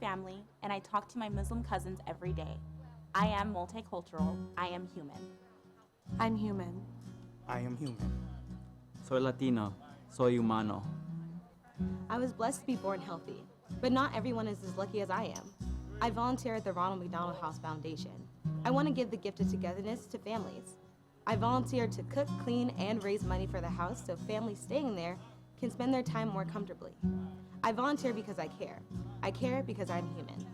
family, and I talk to my Muslim cousins every day. I am multicultural. I am human. I'm human. I am human. Soy Latino. Soy humano. I was blessed to be born healthy, but not everyone is as lucky as I am. I volunteer at the Ronald McDonald House Foundation. I want to give the gift of togetherness to families. I volunteer to cook, clean, and raise money for the house so families staying there can spend their time more comfortably. I volunteer because I care. I care because I'm human.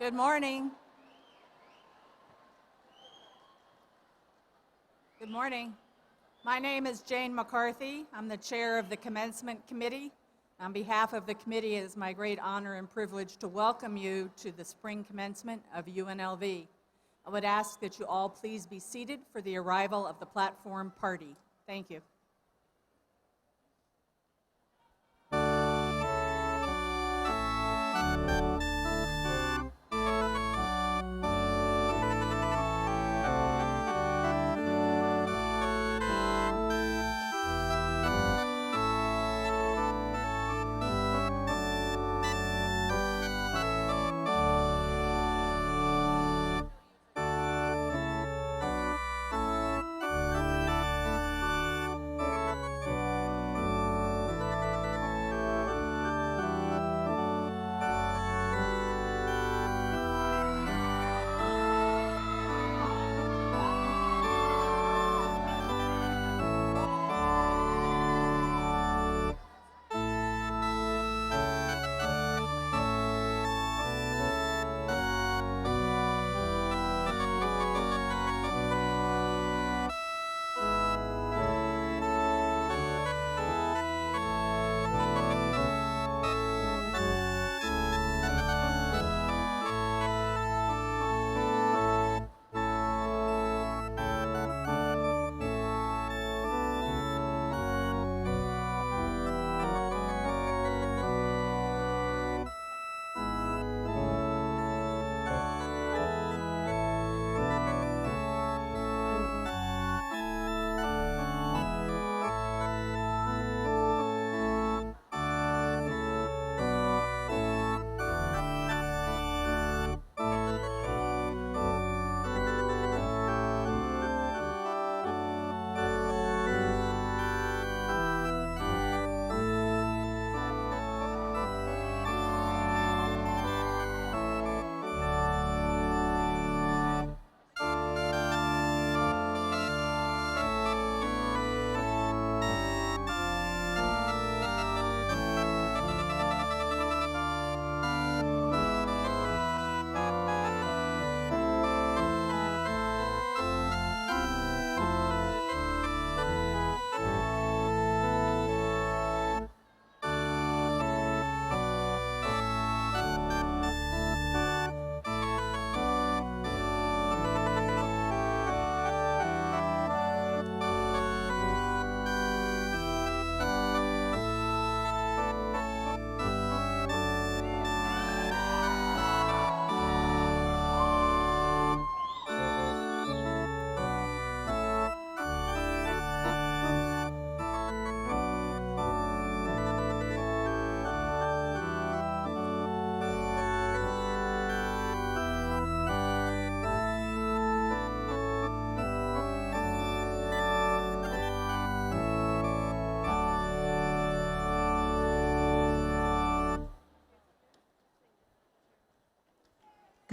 Good morning. Good morning. My name is Jane McCarthy. I'm the chair of the Commencement Committee. On behalf of the committee, it is my great honor and privilege to welcome you to the spring commencement of UNLV. I would ask that you all please be seated for the arrival of the platform party. Thank you.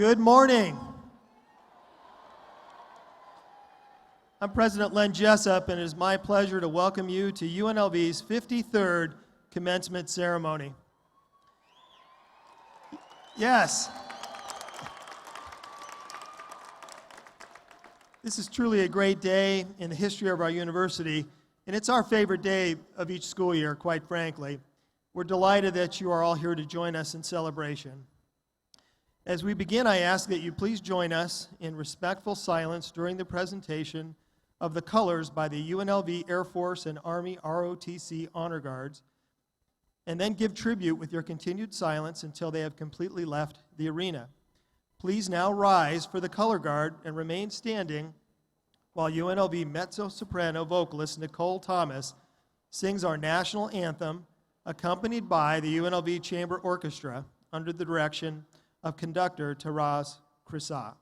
Good morning. I'm President Len Jessup, and it is my pleasure to welcome you to UNLV's 53rd commencement ceremony. Yes. This is truly a great day in the history of our university, and it's our favorite day of each school year, quite frankly. We're delighted that you are all here to join us in celebration. As we begin, I ask that you please join us in respectful silence during the presentation of the colors by the UNLV Air Force and Army ROTC Honor Guards, and then give tribute with your continued silence until they have completely left the arena. Please now rise for the color guard and remain standing while UNLV mezzo-soprano vocalist Nicole Thomas sings our national anthem, accompanied by the UNLV Chamber Orchestra under the direction of conductor Taraz Krisa.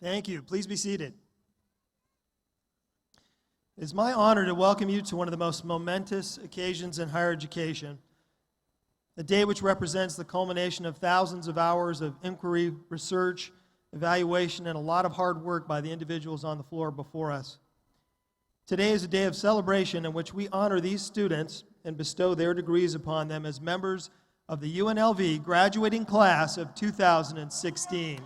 Thank you. Please be seated. It is my honor to welcome you to one of the most momentous occasions in higher education, a day which represents the culmination of thousands of hours of inquiry, research, evaluation, and a lot of hard work by the individuals on the floor before us. Today is a day of celebration in which we honor these students and bestow their degrees upon them as members of the UNLV graduating class of 2016.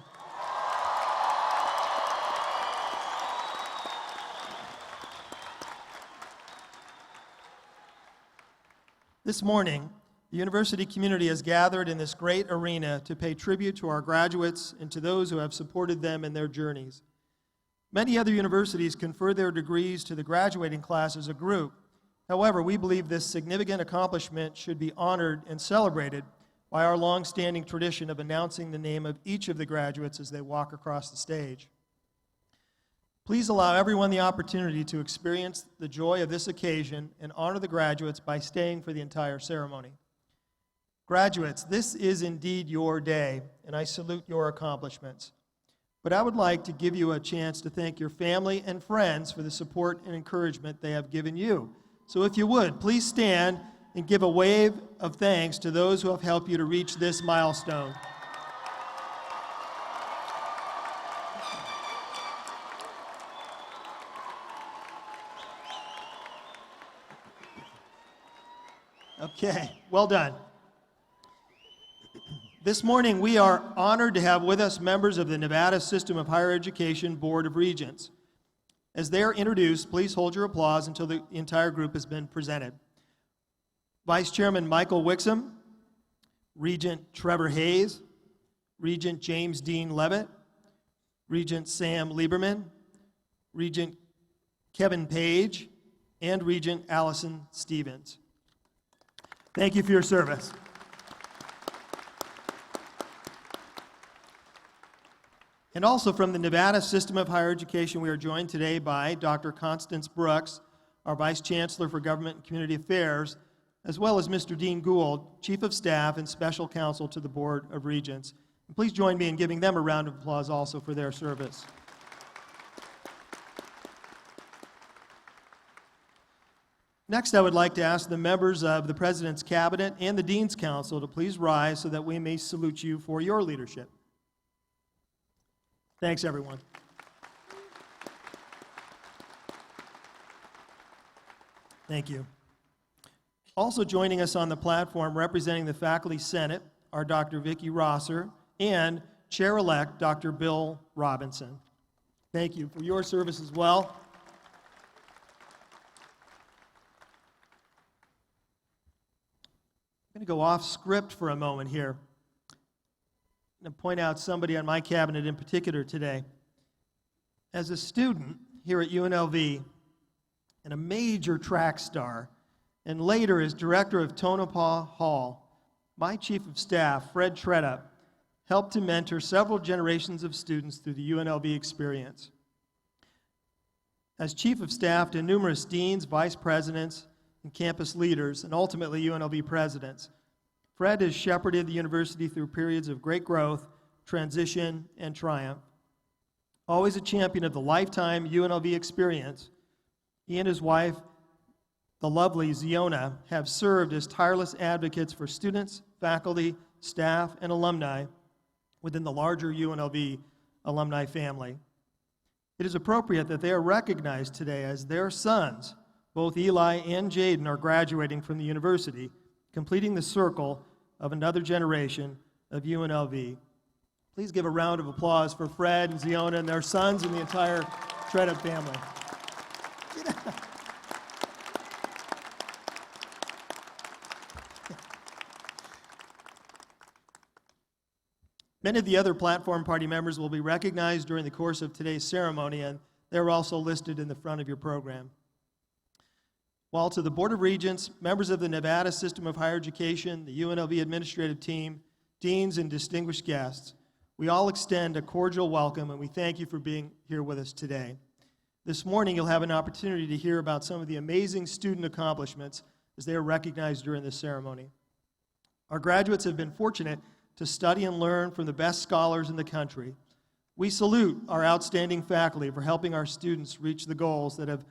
This morning, the university community has gathered in this great arena to pay tribute to our graduates and to those who have supported them in their journeys. Many other universities confer their degrees to the graduating class as a group. However, we believe this significant accomplishment should be honored and celebrated by our long-standing tradition of announcing the name of each of the graduates as they walk across the stage. Please allow everyone the opportunity to experience the joy of this occasion and honor the graduates by staying for the entire ceremony. Graduates, this is indeed your day, and I salute your accomplishments. But I would like to give you a chance to thank your family and friends for the support and encouragement they have given you. So if you would, please stand and give a wave of thanks to those who have helped you to reach this milestone. Okay, well done. This morning, we are honored to have with us members of the Nevada System of Higher Education Board of Regents. As they are introduced, please hold your applause until the entire group has been presented. Vice Chairman Michael Wixom, Regent Trevor Hayes, Regent James Dean Levitt, Regent Sam Lieberman, Regent Kevin Page, and Regent Allison Stevens. Thank you for your service. And also from the Nevada System of Higher Education, we are joined today by Dr. Constance Brooks, our Vice Chancellor for Government and Community Affairs, as well as Mr. Dean Gould, Chief of Staff and Special Counsel to the Board of Regents. And please join me in giving them a round of applause also for their service. Next, I would like to ask the members of the President's Cabinet and the Dean's Council to please rise so that we may salute you for your leadership. Thanks, everyone. Thank you. Also joining us on the platform representing the Faculty Senate are Dr. Vicki Rosser and Chair-elect Dr. Bill Robinson. Thank you for your service as well. I'm going to go off script for a moment here. I'm going to point out somebody on my cabinet in particular today. As a student here at UNLV and a major track star, and later as director of Tonopah Hall, my chief of staff, Fred Tredup, helped to mentor several generations of students through the UNLV experience. As chief of staff to numerous deans, vice presidents, and campus leaders, and ultimately UNLV presidents, Fred has shepherded the university through periods of great growth, transition, and triumph. Always a champion of the lifetime UNLV experience, he and his wife, the lovely Ziona, have served as tireless advocates for students, faculty, staff, and alumni within the larger UNLV alumni family. It is appropriate that they are recognized today as their sons, both Eli and Jaden, are graduating from the university, completing the circle of another generation of UNLV. Please give a round of applause for Fred and Ziona and their sons and the entire Tredup family. Many of the other platform party members will be recognized during the course of today's ceremony, and they're also listed in the front of your program. While to the Board of Regents, members of the Nevada System of Higher Education, the UNLV administrative team, deans, and distinguished guests, we all extend a cordial welcome, and we thank you for being here with us today. This morning, you'll have an opportunity to hear about some of the amazing student accomplishments as they are recognized during this ceremony. Our graduates have been fortunate to study and learn from the best scholars in the country. We salute our outstanding faculty for helping our students reach the goals that have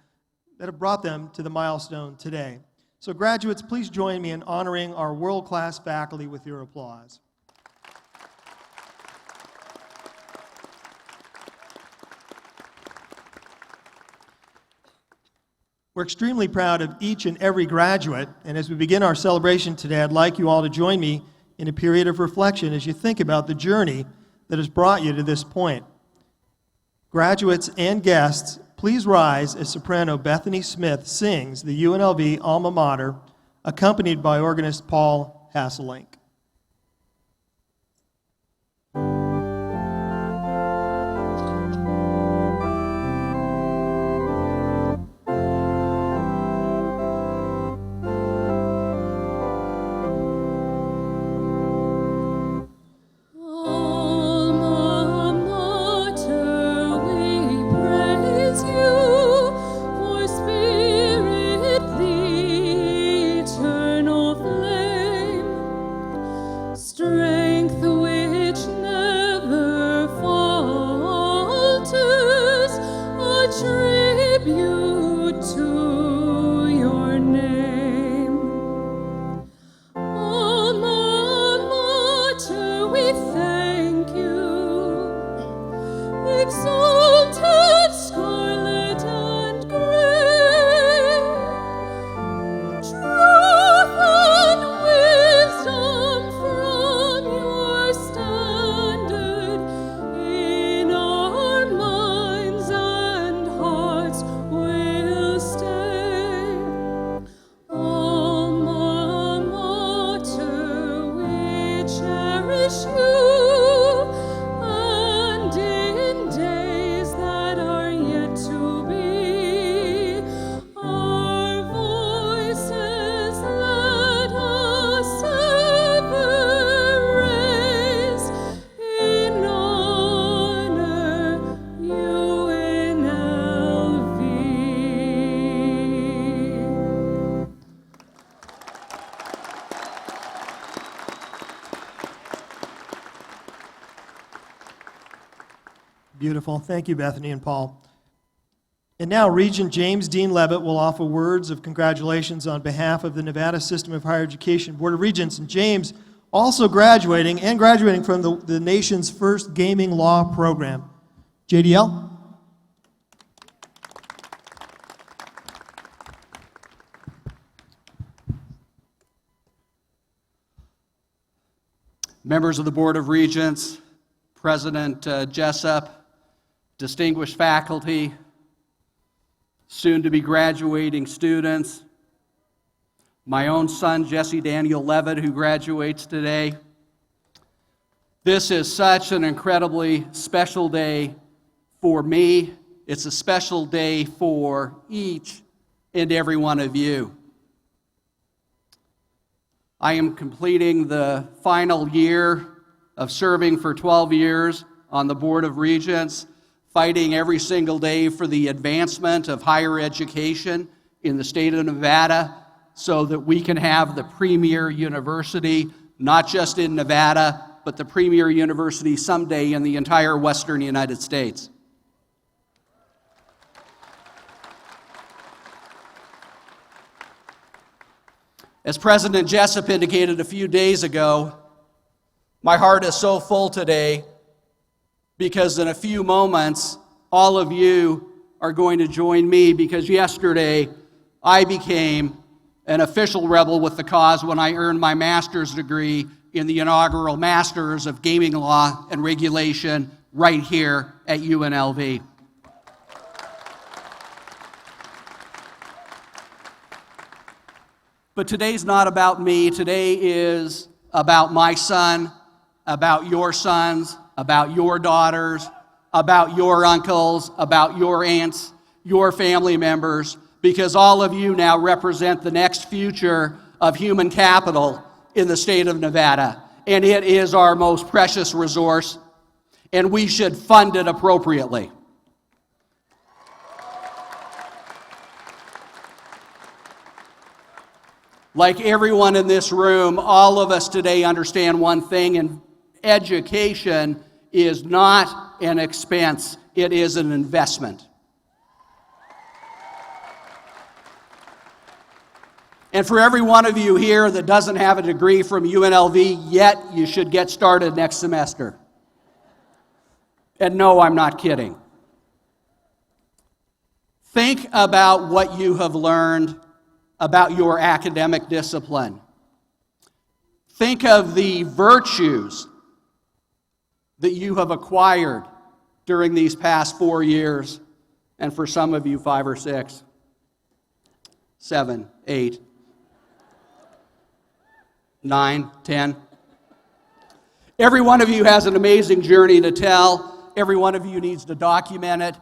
brought them to the milestone today. So graduates, please join me in honoring our world-class faculty with your applause. We're extremely proud of each and every graduate, and as we begin our celebration today, I'd like you all to join me in a period of reflection as you think about the journey that has brought you to this point. Graduates and guests, please rise as soprano Bethany Smith sings the UNLV Alma Mater, accompanied by organist Paul Hasselink. Beautiful. Thank you, Bethany and Paul. And now, Regent James Dean Levitt will offer words of congratulations on behalf of the Nevada System of Higher Education Board of Regents. And James, also graduating from the nation's first gaming law program. JDL? Members of the Board of Regents, President Jessup, distinguished faculty, soon-to-be graduating students, my own son, Jesse Daniel Levitt, who graduates today. This is such an incredibly special day for me. It's a special day for each and every one of you. I am completing the final year of serving for 12 years on the Board of Regents, fighting every single day for the advancement of higher education in the state of Nevada so that we can have the premier university, not just in Nevada, but the premier university someday in the entire western United States. As President Jessup indicated a few days ago, my heart is so full today because in a few moments, all of you are going to join me because yesterday I became an official rebel with the cause when I earned my master's degree in the inaugural Masters of Gaming Law and Regulation right here at UNLV. But today's not about me. Today is about my son, about your sons, about your daughters, about your uncles, about your aunts, your family members, because all of you now represent the next future of human capital in the state of Nevada. And it is our most precious resource, and we should fund it appropriately. Like everyone in this room, all of us today understand one thing, and education is not an expense, it is an investment. And for every one of you here that doesn't have a degree from UNLV yet, you should get started next semester. And no, I'm not kidding. Think about what you have learned about your academic discipline. Think of the virtues that you have acquired during these past 4 years, and for some of you, 5 or 6, 7, 8, 9, 10. Every one of you has an amazing journey to tell. Every one of you needs to document it.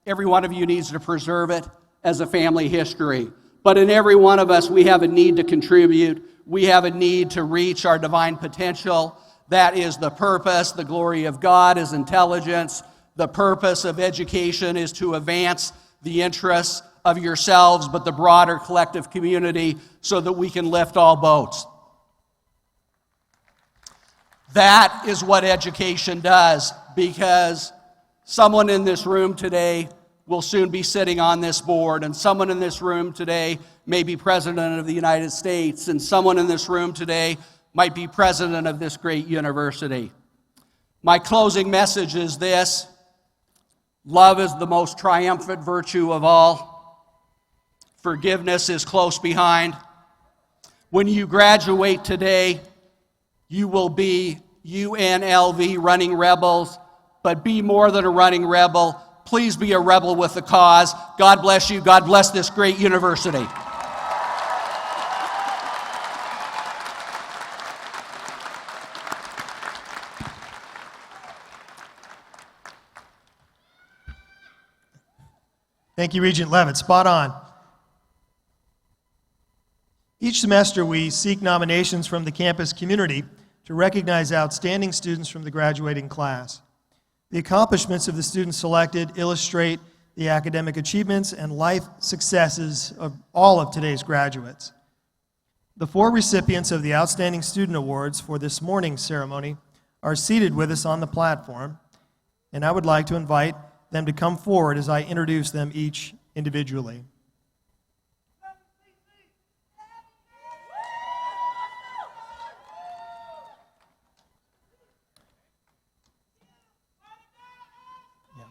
Every one of you needs to preserve it as a family history. But in every one of us, we have a need to contribute. We have a need to reach our divine potential. That is the purpose. The glory of God is intelligence. The purpose of education is to advance the interests of yourselves, but the broader collective community, so that we can lift all boats. That is what education does, because someone in this room today will soon be sitting on this board, and someone in this room today may be President of the United States, and someone in this room today might be President of this great university. My closing message is this: love is the most triumphant virtue of all. Forgiveness is close behind. When you graduate today, you will be UNLV running rebels, but be more than a running rebel. Please be a rebel with a cause. God bless you. God bless this great university. Thank you, Regent Levitt. Spot on. Each semester, we seek nominations from the campus community to recognize outstanding students from the graduating class. The accomplishments of the students selected illustrate the academic achievements and life successes of all of today's graduates. The 4 recipients of the Outstanding Student Awards for this morning's ceremony are seated with us on the platform, and I would like to invite them to come forward as I introduce them each individually.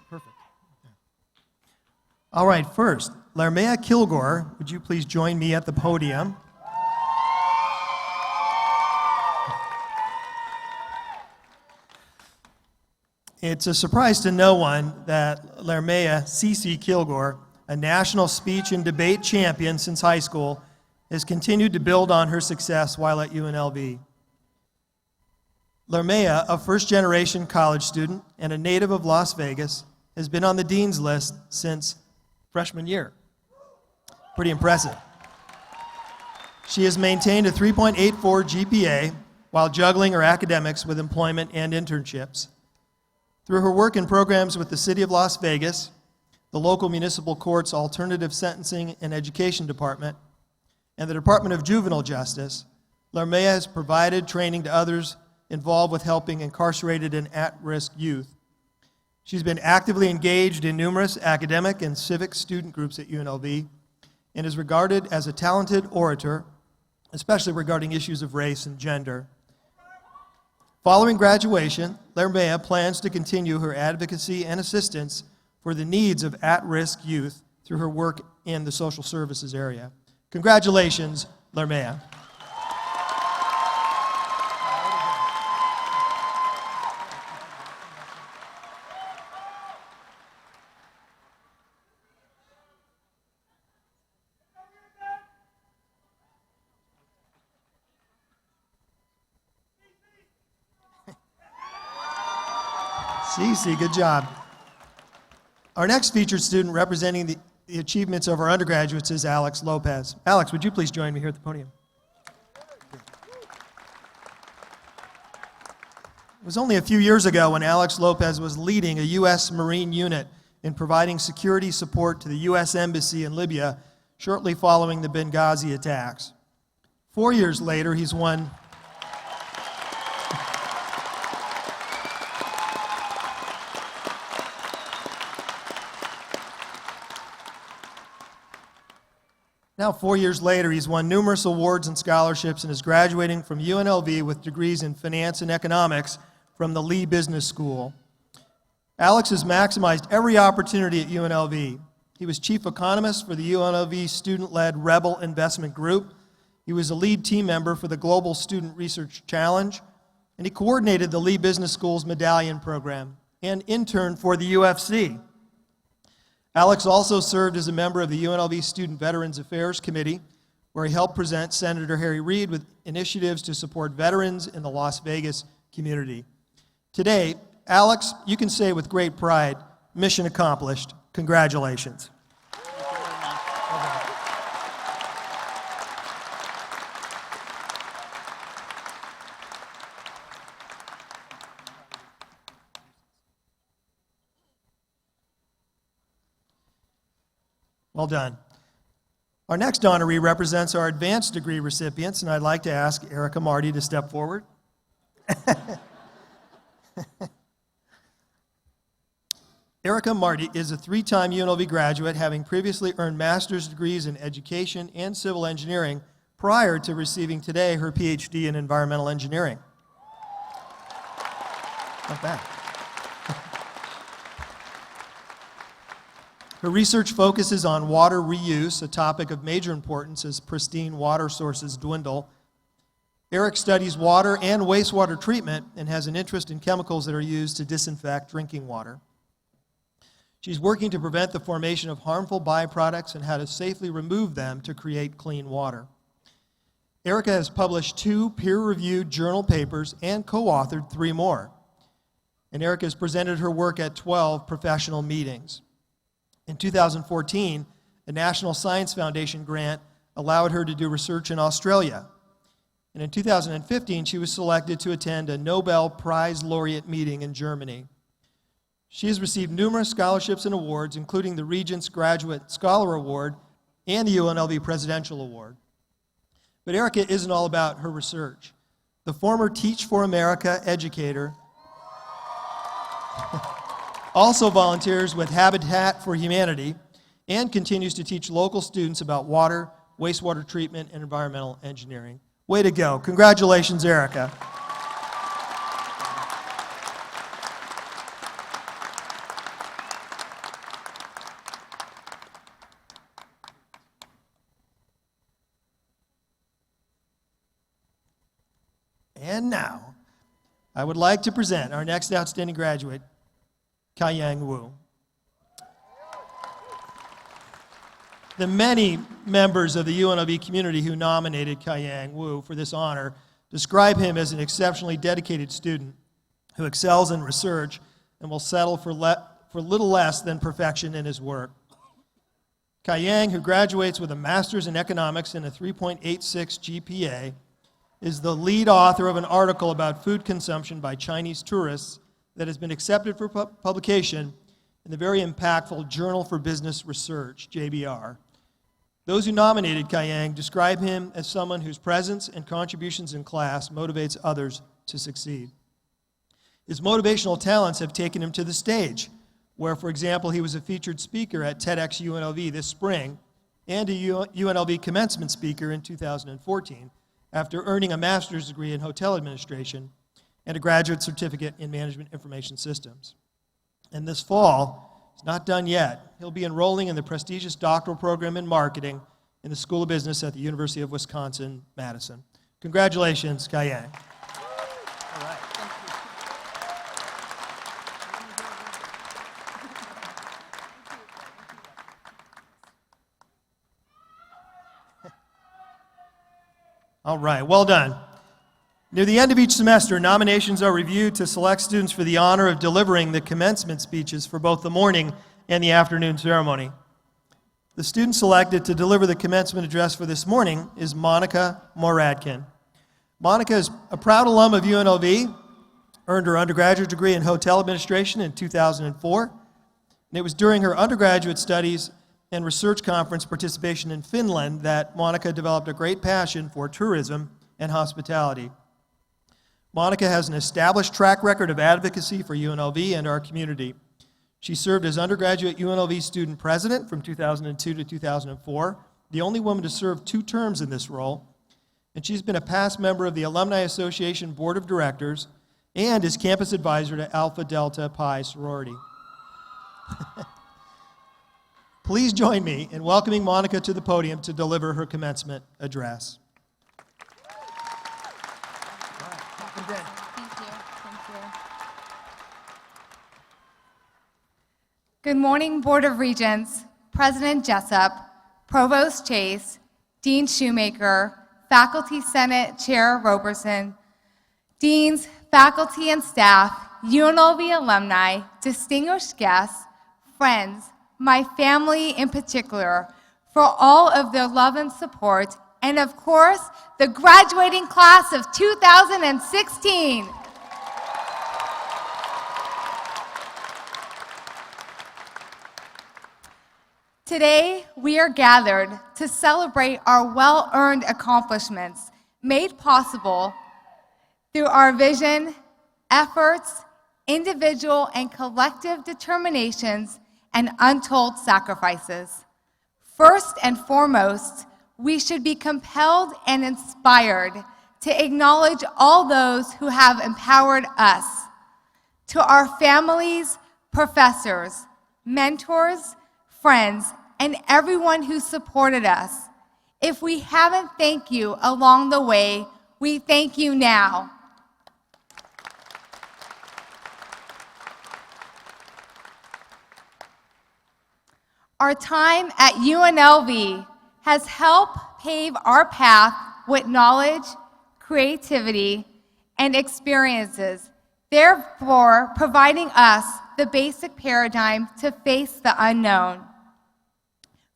Perfect. All right, first, Larmea Kilgore, would you please join me at the podium? It's a surprise to no one that Larmea C.C. Kilgore, a national speech and debate champion since high school, has continued to build on her success while at UNLV. Larmea, a first-generation college student and a native of Las Vegas, has been on the dean's list since freshman year. Pretty impressive. She has maintained a 3.84 GPA while juggling her academics with employment and internships. Through her work in programs with the City of Las Vegas, the local municipal court's Alternative Sentencing and Education Department, and the Department of Juvenile Justice, Larmea has provided training to others involved with helping incarcerated and at-risk youth. She's been actively engaged in numerous academic and civic student groups at UNLV and is regarded as a talented orator, especially regarding issues of race and gender. Following graduation, Larmea plans to continue her advocacy and assistance for the needs of at-risk youth through her work in the social services area. Congratulations, Larmea. Cece, good job. Our next featured student representing the achievements of our undergraduates is Alex Lopez. Alex, would you please join me here at the podium? It was only a few years ago when Alex Lopez was leading a U.S. Marine unit in providing security support to the U.S. Embassy in Libya shortly following the Benghazi attacks. 4 years later, he's won Now, 4 years later, he's won numerous awards and scholarships and is graduating from UNLV with degrees in finance and economics from the Lee Business School. Alex has maximized every opportunity at UNLV. He was chief economist for the UNLV student-led Rebel Investment Group. He was a lead team member for the Global Student Research Challenge, and he coordinated the Lee Business School's Medallion Program and interned for the UFC. Alex also served as a member of the UNLV Student Veterans Affairs Committee, where he helped present Senator Harry Reid with initiatives to support veterans in the Las Vegas community. Today, Alex, you can say with great pride, mission accomplished. Congratulations. Well done. Our next honoree represents our advanced degree recipients, and I'd like to ask Erica Marty to step forward. Erica Marty is a 3-time UNLV graduate, having previously earned master's degrees in education and civil engineering prior to receiving today her PhD in environmental engineering. Not bad. Her research focuses on water reuse, a topic of major importance as pristine water sources dwindle. Eric studies water and wastewater treatment and has an interest in chemicals that are used to disinfect drinking water. She's working to prevent the formation of harmful byproducts and how to safely remove them to create clean water. Erica has published 2 peer-reviewed journal papers and co-authored 3 more. And Erica has presented her work at 12 professional meetings. In 2014, a National Science Foundation grant allowed her to do research in Australia. And in 2015, she was selected to attend a Nobel Prize laureate meeting in Germany. She has received numerous scholarships and awards, including the Regent's Graduate Scholar Award and the UNLV Presidential Award. But Erica isn't all about her research. The former Teach for America educator also volunteers with Habitat for Humanity and continues to teach local students about water, wastewater treatment, and environmental engineering. Way to go. Congratulations, Erica. And now, I would like to present our next outstanding graduate, Kaiyang Wu. The many members of the UNLV community who nominated Kaiyang Wu for this honor describe him as an exceptionally dedicated student who excels in research and will settle for little less than perfection in his work. Kaiyang, who graduates with a master's in economics and a 3.86 GPA, is the lead author of an article about food consumption by Chinese tourists that has been accepted for publication in the very impactful Journal for Business Research, JBR. Those who nominated Kaiyang describe him as someone whose presence and contributions in class motivates others to succeed. His motivational talents have taken him to the stage, where, for example, he was a featured speaker at TEDx UNLV this spring and a UNLV commencement speaker in 2014, after earning a master's degree in hotel administration and a graduate certificate in management information systems. And this fall, he's not done yet. He'll be enrolling in the prestigious doctoral program in marketing in the School of Business at the University of Wisconsin-Madison. Congratulations, Kaiyang. All right. All right, well done. Near the end of each semester, nominations are reviewed to select students for the honor of delivering the commencement speeches for both the morning and the afternoon ceremony. The student selected to deliver the commencement address for this morning is Monica Moradkin. Monica is a proud alum of UNLV, earned her undergraduate degree in hotel administration in 2004, and it was during her undergraduate studies and research conference participation in Finland that Monica developed a great passion for tourism and hospitality. Monica has an established track record of advocacy for UNLV and our community. She served as undergraduate UNLV student president from 2002 to 2004, the only woman to serve 2 terms in this role, and she's been a past member of the Alumni Association Board of Directors and is campus advisor to Alpha Delta Pi sorority. Please join me in welcoming Monica to the podium to deliver her commencement address. Thank you. Thank you. Good morning, Board of Regents, President Jessup, Provost Chase, Dean Shoemaker, Faculty Senate Chair Roberson, deans, faculty and staff, UNLV alumni, distinguished guests, friends, my family in particular, for all of their love and support, and of course, the graduating class of 2016. Today, we are gathered to celebrate our well-earned accomplishments made possible through our vision, efforts, individual and collective determinations, and untold sacrifices. First and foremost, we should be compelled and inspired to acknowledge all those who have empowered us. To our families, professors, mentors, friends, and everyone who supported us. If we haven't thanked you along the way, we thank you now. Our time at UNLV has helped pave our path with knowledge, creativity, and experiences, therefore providing us the basic paradigm to face the unknown.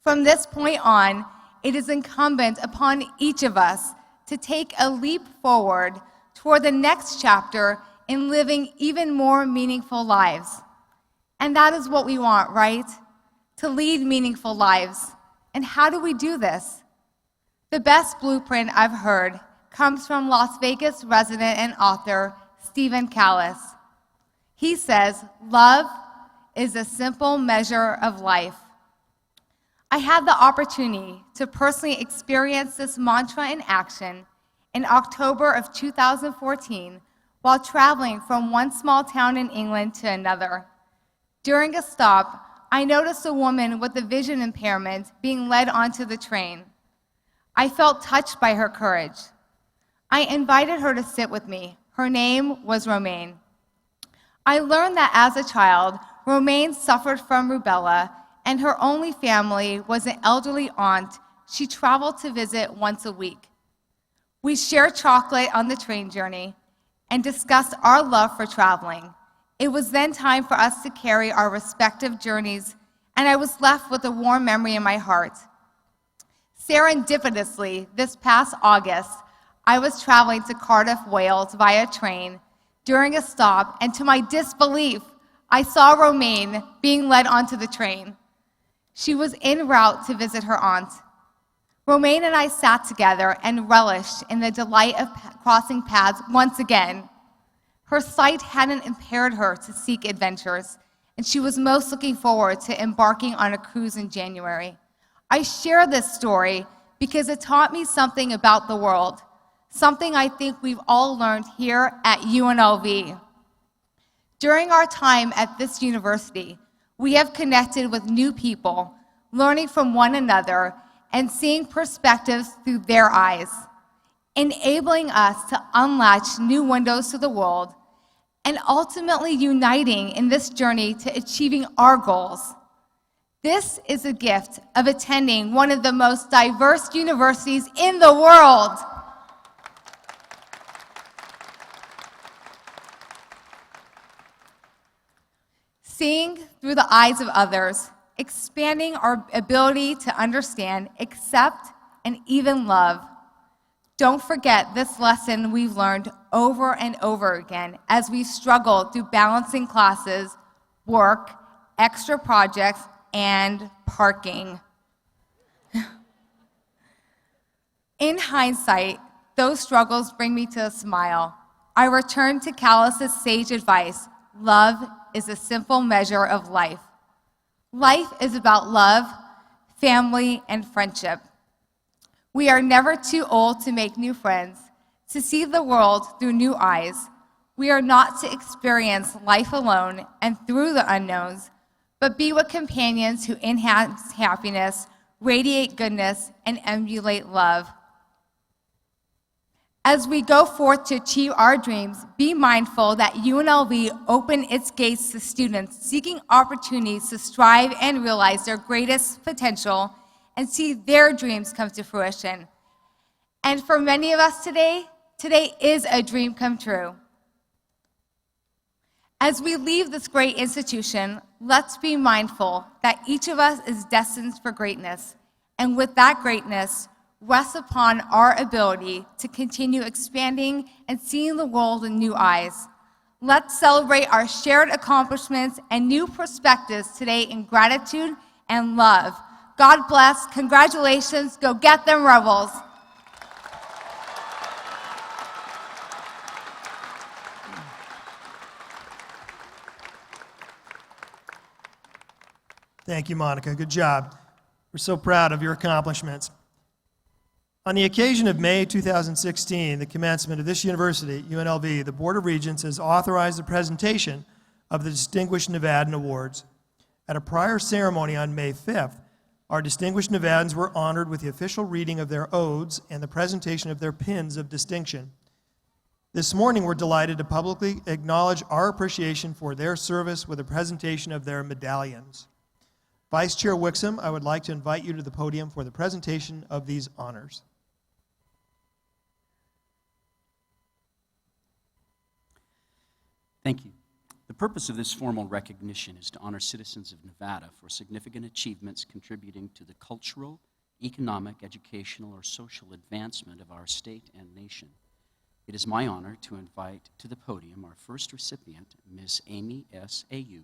From this point on, it is incumbent upon each of us to take a leap forward toward the next chapter in living even more meaningful lives. And that is what we want, right? To lead meaningful lives. And how do we do this? The best blueprint I've heard comes from Las Vegas resident and author Stephen Callis. He says, "Love is a simple measure of life." I had the opportunity to personally experience this mantra in action in October of 2014 while traveling from one small town in England to another. During a stop, I noticed a woman with a vision impairment being led onto the train. I felt touched by her courage. I invited her to sit with me. Her name was Romaine. I learned that as a child, Romaine suffered from rubella, and her only family was an elderly aunt she traveled to visit once a week. We shared chocolate on the train journey and discussed our love for traveling. It was then time for us to carry our respective journeys, and I was left with a warm memory in my heart. Serendipitously, this past August, I was traveling to Cardiff, Wales via train during a stop, and to my disbelief, I saw Romaine being led onto the train. She was en route to visit her aunt. Romaine and I sat together and relished in the delight of crossing paths once again. Her sight hadn't impaired her to seek adventures, and she was most looking forward to embarking on a cruise in January. I share this story because it taught me something about the world, something I think we've all learned here at UNLV. During our time at this university, we have connected with new people, learning from one another and seeing perspectives through their eyes, enabling us to unlatch new windows to the world, and ultimately uniting in this journey to achieving our goals. This is a gift of attending one of the most diverse universities in the world. Seeing through the eyes of others, expanding our ability to understand, accept, and even love. Don't forget this lesson we've learned over and over again as we struggle through balancing classes, work, extra projects, and parking. In hindsight, those struggles bring me to a smile. I return to Callis's sage advice: love is a simple measure of life. Life is about love, family, and friendship. We are never too old to make new friends, to see the world through new eyes. We are not to experience life alone and through the unknowns, but be with companions who enhance happiness, radiate goodness, and emulate love. As we go forth to achieve our dreams, be mindful that UNLV opened its gates to students seeking opportunities to strive and realize their greatest potential and see their dreams come to fruition. And for many of us today is a dream come true. As we leave this great institution, let's be mindful that each of us is destined for greatness, and with that greatness, rests upon our ability to continue expanding and seeing the world in new eyes. Let's celebrate our shared accomplishments and new perspectives today in gratitude and love. God bless. Congratulations. Go get them, Rebels. Thank you, Monica. Good job. We're so proud of your accomplishments. On the occasion of May 2016, the commencement of this university, UNLV, the Board of Regents has authorized the presentation of the Distinguished Nevadan Awards. At a prior ceremony on May 5th, our distinguished Nevadans were honored with the official reading of their odes and the presentation of their pins of distinction. This morning, we're delighted to publicly acknowledge our appreciation for their service with a presentation of their medallions. Vice Chair Wixom, I would like to invite you to the podium for the presentation of these honors. Thank you. The purpose of this formal recognition is to honor citizens of Nevada for significant achievements contributing to the cultural, economic, educational, or social advancement of our state and nation. It is my honor to invite to the podium our first recipient, Ms. Amy S. Ayub.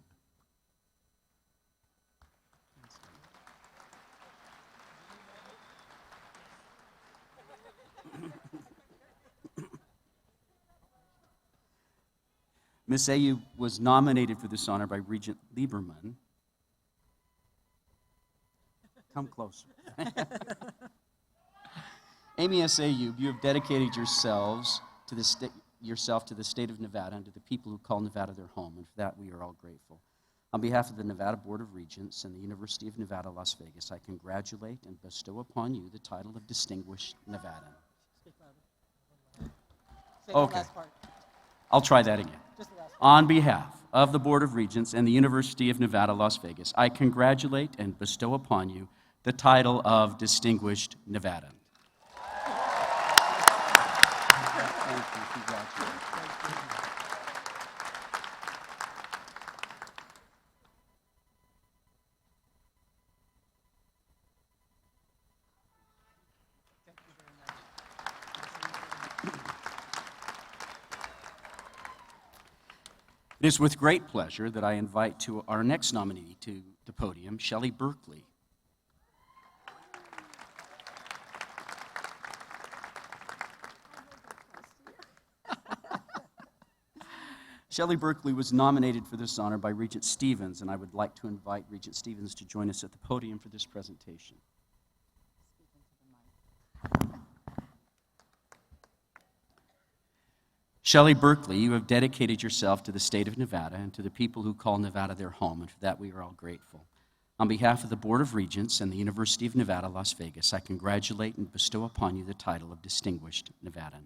Ms. Ayub was nominated for this honor by Regent Lieberman. Come closer. Amy S. Ayub, you have dedicated yourself to the state of Nevada and to the people who call Nevada their home, and for that we are all grateful. On behalf of the Nevada Board of Regents and the University of Nevada, Las Vegas, I congratulate and bestow upon you the title of Distinguished Nevadan. Okay. I'll try that again. On behalf of the Board of Regents and the University of Nevada, Las Vegas, I congratulate and bestow upon you the title of Distinguished Nevadan. Thank you. Congratulations. It is with great pleasure that I invite to our next nominee to the podium, Shelley Berkeley. Shelley Berkeley was nominated for this honor by Regent Stevens, and I would like to invite Regent Stevens to join us at the podium for this presentation. Shelley Berkeley, you have dedicated yourself to the state of Nevada and to the people who call Nevada their home, and for that we are all grateful. On behalf of the Board of Regents and the University of Nevada, Las Vegas, I congratulate and bestow upon you the title of Distinguished Nevadan.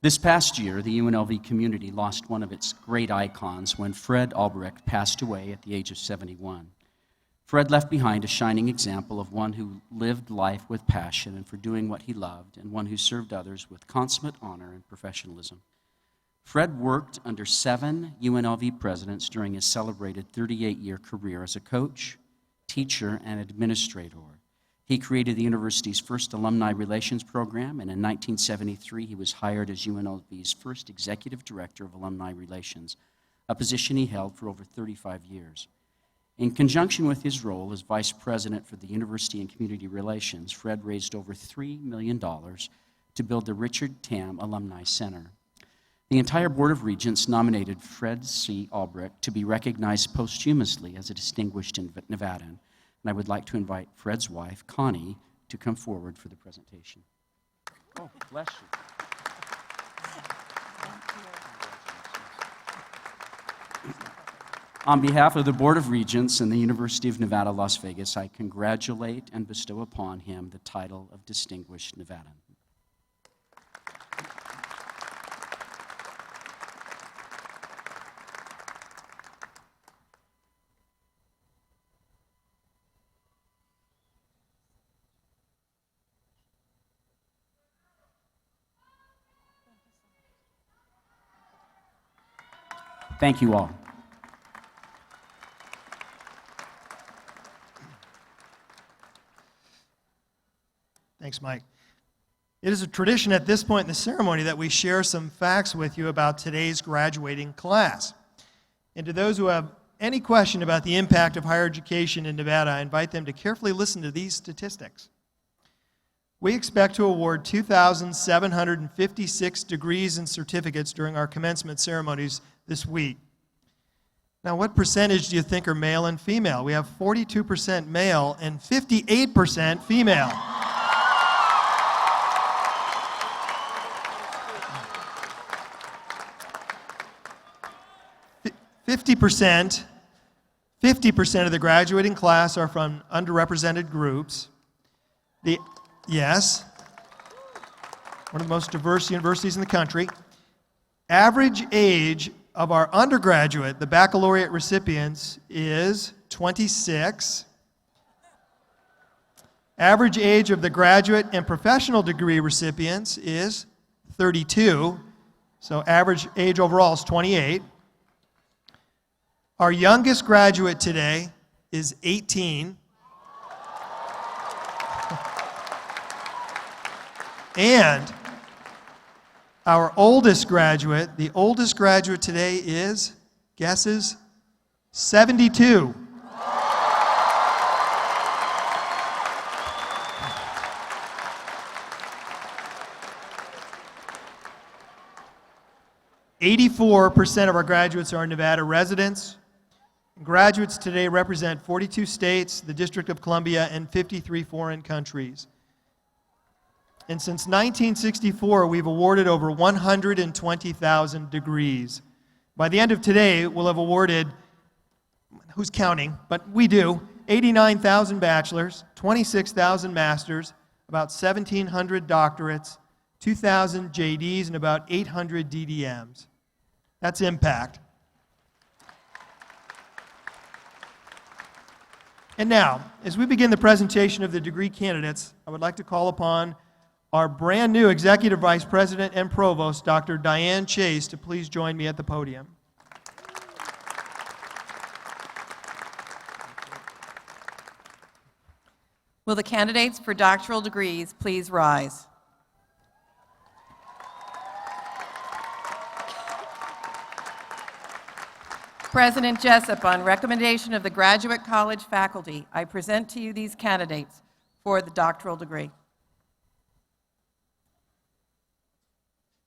This past year, the UNLV community lost one of its great icons when Fred Albrecht passed away at the age of 71. Fred left behind a shining example of one who lived life with passion and for doing what he loved, and one who served others with consummate honor and professionalism. Fred worked under 7 UNLV presidents during his celebrated 38-year career as a coach, teacher, and administrator. He created the university's first alumni relations program, and in 1973 he was hired as UNLV's first executive director of alumni relations, a position he held for over 35 years. In conjunction with his role as vice president for the University and Community Relations, Fred raised over $3 million to build the Richard Tam Alumni Center. The entire Board of Regents nominated Fred C. Albrecht to be recognized posthumously as a distinguished Nevadan, and I would like to invite Fred's wife, Connie, to come forward for the presentation. Oh, bless you. On behalf of the Board of Regents and the University of Nevada, Las Vegas, I congratulate and bestow upon him the title of Distinguished Nevadan. Thank you all. Thanks, Mike. It is a tradition at this point in the ceremony that we share some facts with you about today's graduating class. And to those who have any question about the impact of higher education in Nevada, I invite them to carefully listen to these statistics. We expect to award 2,756 degrees and certificates during our commencement ceremonies this week. Now, what percentage do you think are male and female? We have 42% male and 58% female. 50% of the graduating class are from underrepresented groups. Yes, one of the most diverse universities in the country. Average age of our undergraduate, the baccalaureate recipients, is 26. Average age of the graduate and professional degree recipients is 32. So average age overall is 28. Our youngest graduate today is 18. And our oldest graduate, the oldest graduate today is, guesses, 72. %84 of our graduates are Nevada residents. Graduates today represent 42 states, the District of Columbia, and 53 foreign countries. And since 1964, we've awarded over 120,000 degrees. By the end of today, we'll have awarded, who's counting, but we do, 89,000 bachelors, 26,000 masters, about 1,700 doctorates, 2,000 JDs, and about 800 DDMs. That's impact. And now, as we begin the presentation of the degree candidates, I would like to call upon our brand new Executive Vice President and Provost, Dr. Diane Chase, to please join me at the podium. Will the candidates for doctoral degrees please rise? President Jessup, on recommendation of the graduate college faculty, I present to you these candidates for the doctoral degree.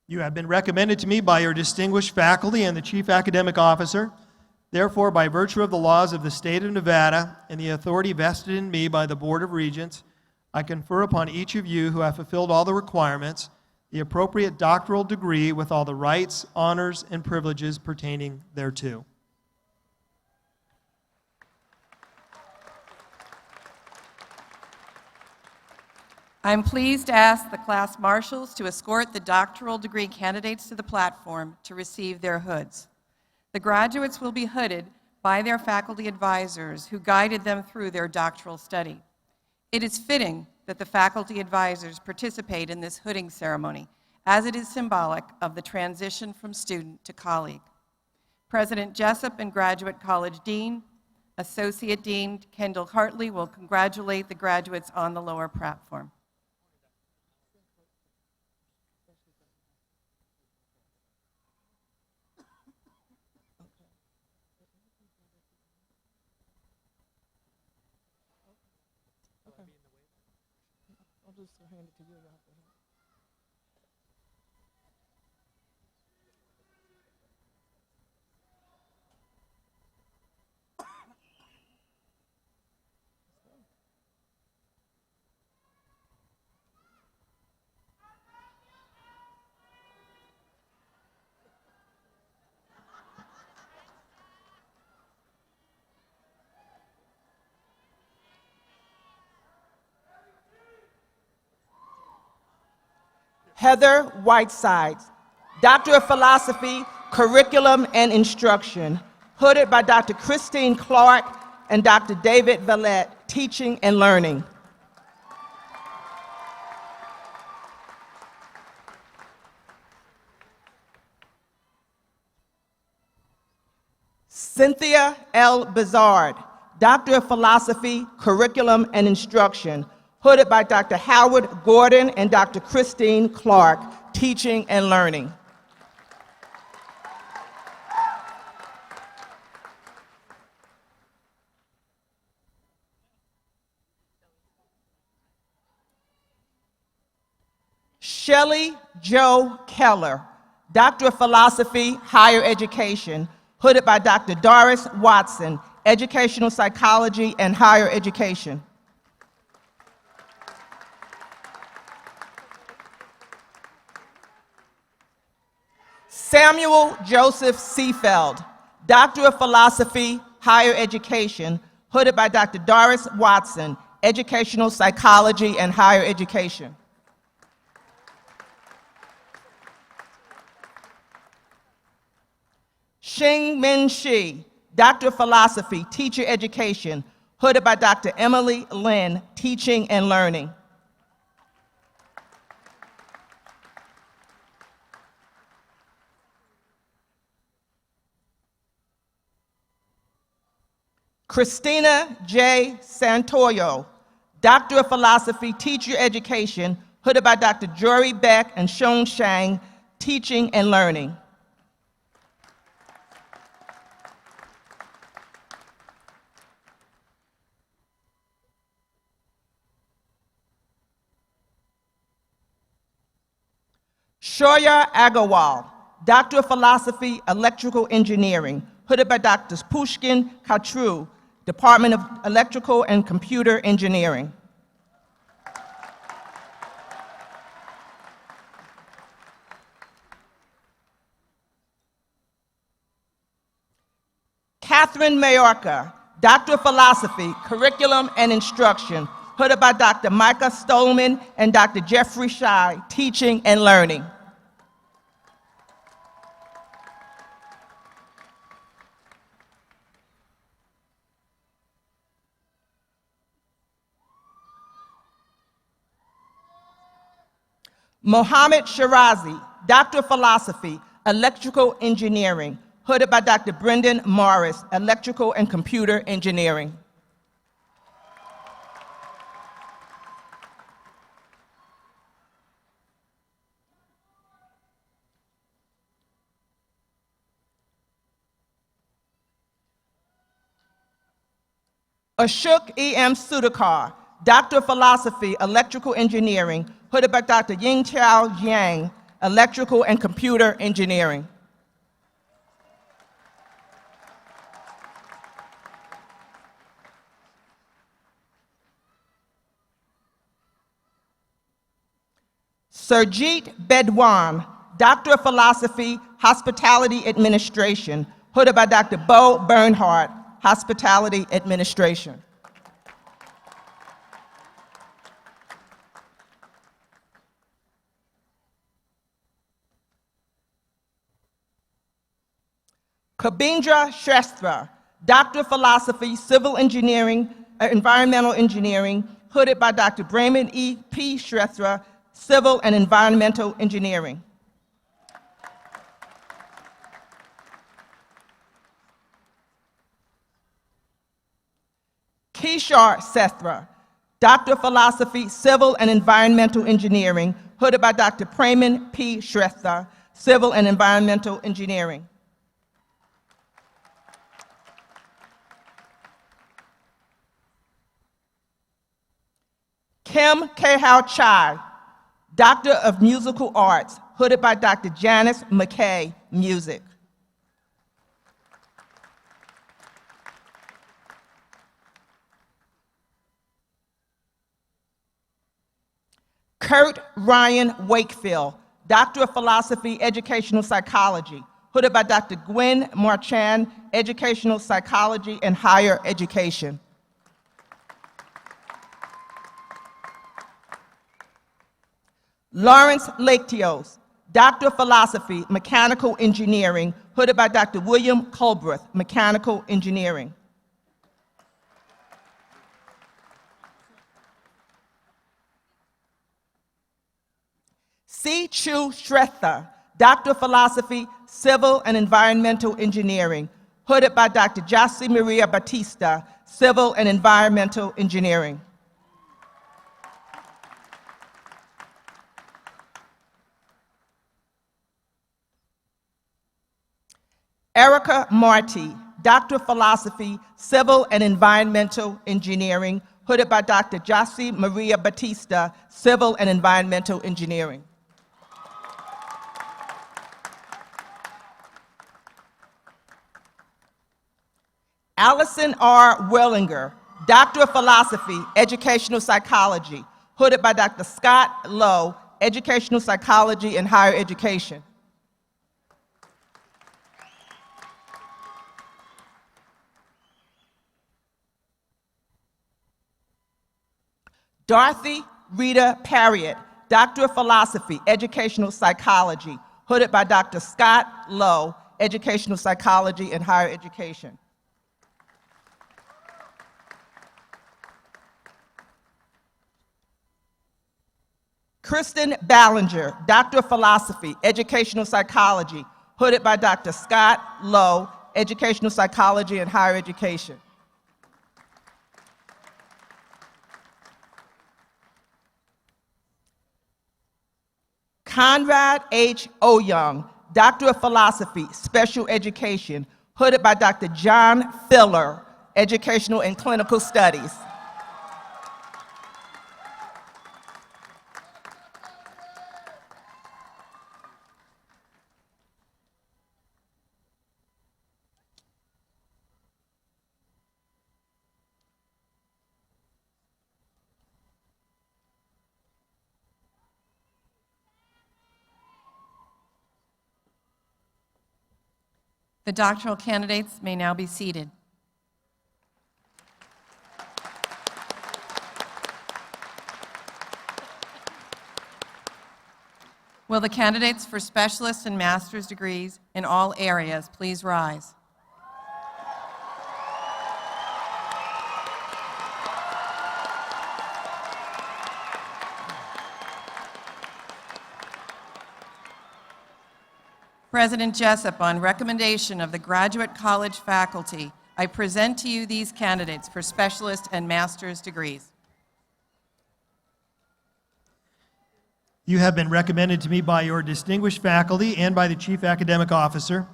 You have been recommended to me by your distinguished faculty and the Chief Academic Officer. Therefore, by virtue of the laws of the state of Nevada and the authority vested in me by the Board of Regents, I confer upon each of you who have fulfilled all the requirements the appropriate doctoral degree with all the rights, honors, and privileges pertaining thereto. I am pleased to ask the class marshals to escort the doctoral degree candidates to the platform to receive their hoods. The graduates will be hooded by their faculty advisors who guided them through their doctoral study. It is fitting that the faculty advisors participate in this hooding ceremony, as it is symbolic of the transition from student to colleague. President Jessup and Graduate College Dean, Associate Dean Kendall Hartley will congratulate the graduates on the lower platform. Heather Whiteside, Doctor of Philosophy, Curriculum and Instruction, hooded by Dr. Christine Clark and Dr. David Vallette, Teaching and Learning. Cynthia L. Bizard, Doctor of Philosophy, Curriculum and Instruction, hooded by Dr. Howard Gordon and Dr. Christine Clark, Teaching and Learning. Shelley Jo Keller, Doctor of Philosophy, Higher Education, hooded by Dr. Doris Watson, Educational Psychology and Higher Education. Samuel Joseph Seafeld, Doctor of Philosophy, Higher Education, hooded by Dr. Doris Watson, Educational Psychology and Higher Education. Xing Min Shi, Doctor of Philosophy, Teacher Education, hooded by Dr. Emily Lin, Teaching and Learning. Christina J. Santoyo, Doctor of Philosophy, Teacher Education, hooded by Dr. Jory Beck and Shon Shang, Teaching and Learning. Shoya Agarwal, Doctor of Philosophy, Electrical Engineering, hooded by Drs. Pushkin Katru, Department of Electrical and Computer Engineering. Catherine Mayorka, Doctor of Philosophy, Curriculum and Instruction, hooded by Dr. Micah Stolman and Dr. Jeffrey Shai, Teaching and Learning. Mohammed Shirazi, Doctor of Philosophy, Electrical Engineering, hooded by Dr. Brendan Morris, Electrical and Computer Engineering. Ashok E.M. Sudhakar, Doctor of Philosophy, Electrical Engineering, hooded by Dr. Ying Chao Jiang, Electrical and Computer Engineering. Surjit Bedwan, Doctor of Philosophy, Hospitality Administration, hooded by Dr. Bo Bernhardt, Hospitality Administration. Kabindra Shrestha, Doctor of Philosophy, Civil Engineering, Environmental Engineering, hooded by Dr. Brahman E. P. Shrestha, Civil and Environmental Engineering. Tushar Sethra, Doctor of Philosophy, Civil and Environmental Engineering, hooded by Dr. Preman P. Shrestha, Civil and Environmental Engineering. Kim Kehao Chai, Doctor of Musical Arts, hooded by Dr. Janice McKay, Music. Kurt Ryan Wakefield, Doctor of Philosophy, Educational Psychology, hooded by Dr. Gwen Marchand, Educational Psychology and Higher Education. Lawrence Laketios, Doctor of Philosophy, Mechanical Engineering, hooded by Dr. William Culbreth, Mechanical Engineering. C. Chu Shrestha, Doctor of Philosophy, Civil and Environmental Engineering, hooded by Dr. José Maria Batista, Civil and Environmental Engineering. Erica Marty, Doctor of Philosophy, Civil and Environmental Engineering, hooded by Dr. José Maria Batista, Civil and Environmental Engineering. Allison R. Wellinger, Doctor of Philosophy, Educational Psychology, hooded by Dr. Scott Lowe, Educational Psychology and Higher Education. Dorothy Rita Parriott, Doctor of Philosophy, Educational Psychology, hooded by Dr. Scott Lowe, Educational Psychology and Higher Education. Kristen Ballinger, Doctor of Philosophy, Educational Psychology, hooded by Dr. Scott Lowe, Educational Psychology and Higher Education. Conrad H. Oyoung, Doctor of Philosophy, Special Education, hooded by Dr. John Filler, Educational and Clinical Studies. The doctoral candidates may now be seated. Will the candidates for specialist and master's degrees in all areas please rise? President Jessup, on recommendation of the Graduate College faculty, I present to you these candidates for specialist and master's degrees. You have been recommended to me by your distinguished faculty and by the Chief Academic Officer.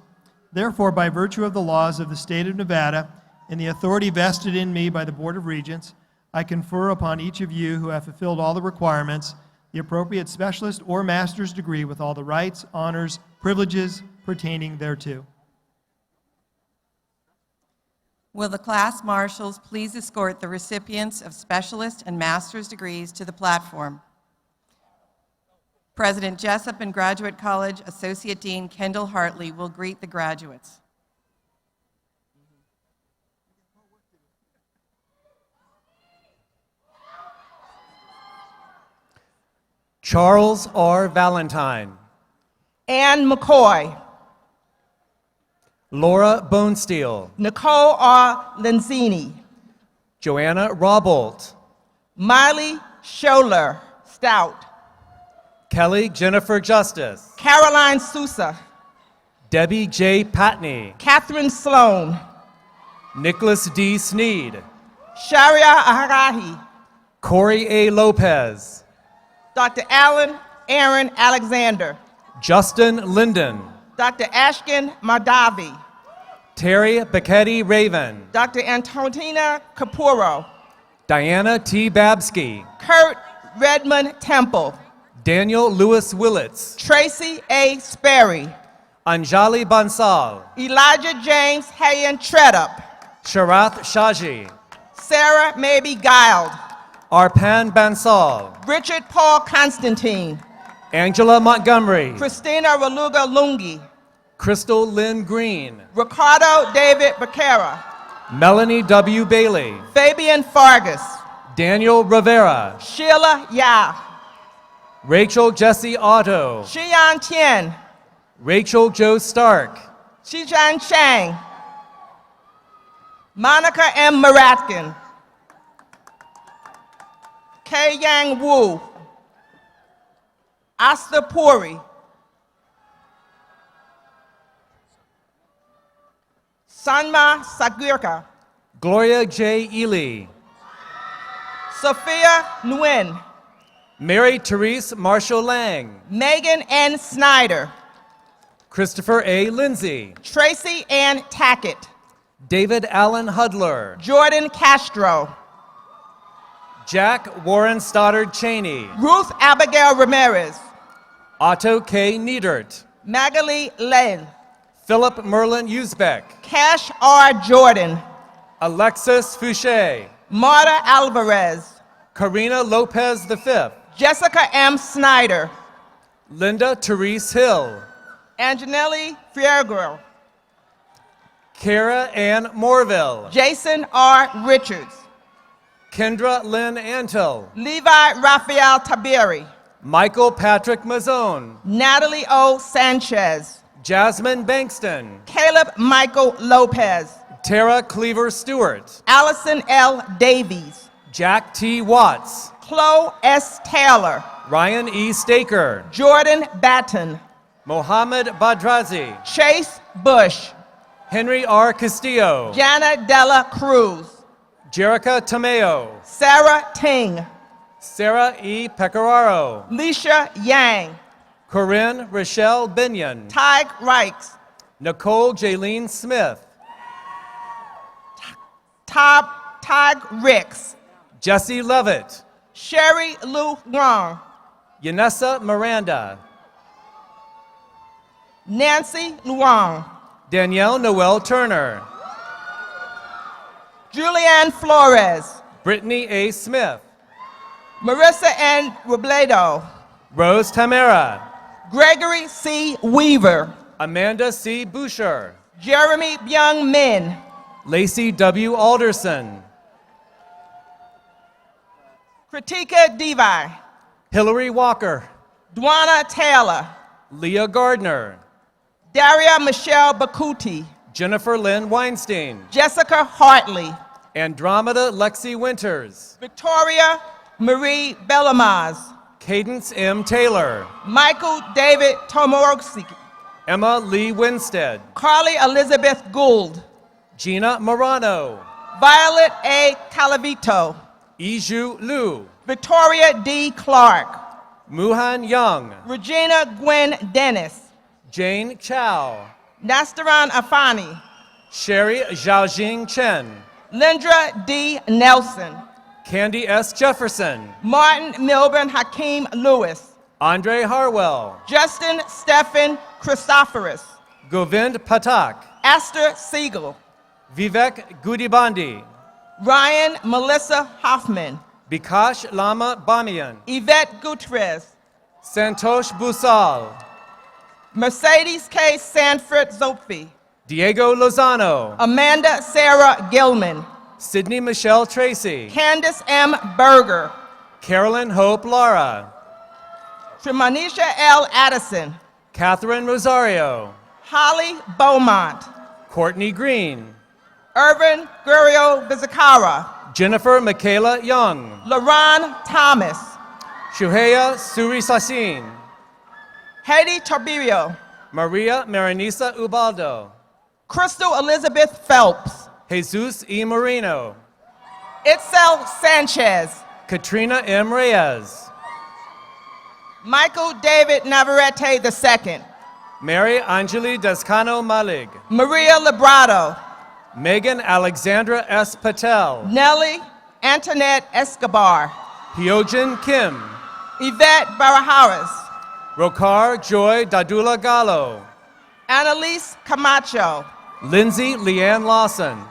Therefore, by virtue of the laws of the state of Nevada and the authority vested in me by the Board of Regents, I confer upon each of you who have fulfilled all the requirements the appropriate specialist or master's degree with all the rights, honors, privileges pertaining thereto. Will the class marshals please escort the recipients of specialist and master's degrees to the platform? President Jessup and Graduate College Associate Dean Kendall Hartley will greet the graduates. Charles R. Valentine. Ann McCoy. Laura Bonesteel. Nicole R. Lenzini. Joanna Rawbolt. Miley Scholler Stout. Kelly Jennifer Justice. Caroline Sousa. Debbie J. Patney. Catherine Sloan. Nicholas D. Sneed. Sharia Aharahi, Corey A. Lopez, Dr. Alan Aaron Alexander, Justin Linden, Dr. Ashkin Mardavi, Terry Becchetti Raven, Dr. Antonina Capuro, Diana T. Babsky, Kurt Redmond Temple, Daniel Lewis Willits, Tracy A. Sperry, Anjali Bansal, Elijah James Hayen Tredup, Sharath Shaji, Sarah Maybe Guild, Arpan Bansal, Richard Paul Constantine, Angela Montgomery, Christina Raluga Lungi, Crystal Lynn Green, Ricardo David Becerra, Melanie W. Bailey, Fabian Fargas, Daniel Rivera, Sheila Ya, Rachel Jesse Otto, Xian Tian, Rachel Joe Stark, Xizhan Chang, Monica M. Maratkin, Kei Yang Wu, Asta Puri, Sanma Sagirka, Gloria J. Ely, Sophia Nguyen, Mary Therese Marshall Lang, Megan N. Snyder, Christopher A. Lindsay, Tracy Ann Tackett, David Allen Hudler, Jordan Castro, Jack Warren Stoddard Cheney, Ruth Abigail Ramirez, Otto K. Niedert, Magali Lane, Philip Merlin Usbeck, Cash R. Jordan, Alexis Fouché, Marta Alvarez, Karina Lopez V, Jessica M. Snyder, Linda Therese Hill, Anjanelli Fiergro, Kara Ann Morville, Jason R. Richards, Kendra Lynn Antil, Levi Raphael Tabiri, Michael Patrick Mazzone, Natalie O. Sanchez, Jasmine Bankston, Caleb Michael Lopez, Tara Cleaver Stewart, Allison L. Davies, Jack T. Watts, Chloe S. Taylor, Ryan E. Staker, Jordan Batten, Mohammed Badrazi, Chase Bush, Henry R. Castillo, Jana Della Cruz, Jerica Tomeo, Sarah Ting, Sarah E. Pecoraro, Leisha Yang, Corinne Rochelle Binion, Tyg Reichs, Nicole Jaylene Smith, Tyg Ricks, Jesse Levitt, Sherry Lu Wong, Yanessa Miranda, Nancy Luong, Danielle Noel Turner, Julianne Flores, Brittany A. Smith, Marissa N. Robledo, Rose Tamara, Gregory C. Weaver, Amanda C. Boucher, Jeremy Byung Min, Lacey W. Alderson, Kritika Devi, Hillary Walker, Dwana Taylor, Leah Gardner, Daria Michelle Bakuti, Jennifer Lynn Weinstein, Jessica Hartley, Andromeda Lexi Winters, Victoria Marie Bellamaz, Cadence M. Taylor, Michael David Tomorosi, Emma Lee Winstead, Carly Elizabeth Gould, Gina Morano, Violet A. Calavito, Iju Liu, Victoria D. Clark, Muhan Young, Regina Gwen Dennis, Jane Chow, Nastaran Afani, Sherry Zhaojing Chen, Lindra D. Nelson, Candy S. Jefferson, Martin Milburn Hakeem Lewis, Andre Harwell, Justin Stephen Christophorus, Govind Patak, Esther Siegel, Vivek Gudibandi, Ryan Melissa Hoffman, Bikash Lama Bamiyan, Yvette Gutierrez, Santosh Busal, Mercedes K. Sanford Zopfi, Diego Lozano, Amanda Sarah Gilman, Sydney Michelle Tracy, Candace M. Berger, Carolyn Hope Lara, Tremanisha L. Addison, Catherine Rosario, Holly Beaumont, Courtney Green, Irvin Gurio Vizcarra, Jennifer Michaela Young, LaRon Thomas, Shuheya Suri Sasin, Haiti Torbirio, Maria Maranisa Ubaldo, Crystal Elizabeth Phelps, Jesus E. Marino, Itzel Sanchez. Katrina M. Reyes. Michael David Navarrete II. Mary Anjali Descano Malig. Maria Librado. Megan Alexandra S. Patel. Nellie Antoinette Escobar. Hyojin Kim. Yvette Barajaras. Rokar Joy Dadula Gallo. Annalise Camacho. Lindsay Leanne Lawson.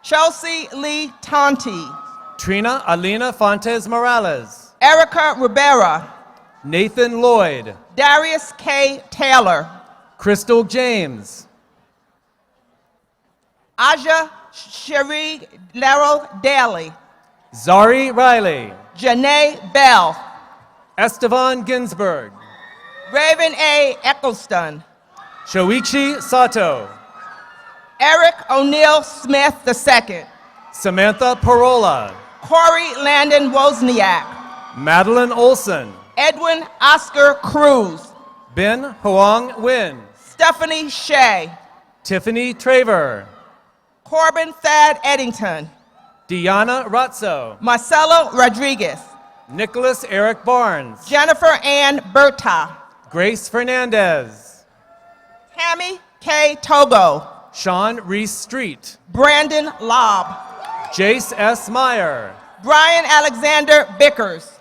Chelsea Lee Tonti. Trina Alina Fontes Morales. Erica Rivera. Nathan Lloyd. Darius K. Taylor. Crystal James. Aja Cherie Lero Daly. Zari Riley. Janae Bell. Estevan Ginsberg. Raven A. Eccleston. Shoichi Sato. Eric O'Neill Smith II. Samantha Parola. Corey Landon Wozniak. Madeline Olson. Edwin Oscar Cruz. Ben Hoang Nguyen. Stephanie Shea. Tiffany Traver. Corbin Thad Eddington. Deanna Ratzo. Marcelo Rodriguez. Nicholas Eric Barnes. Jennifer Ann Berta. Grace Fernandez. Tammy K. Togo. Sean Reese Street. Brandon Lobb. Jace S. Meyer. Brian Alexander Bickers.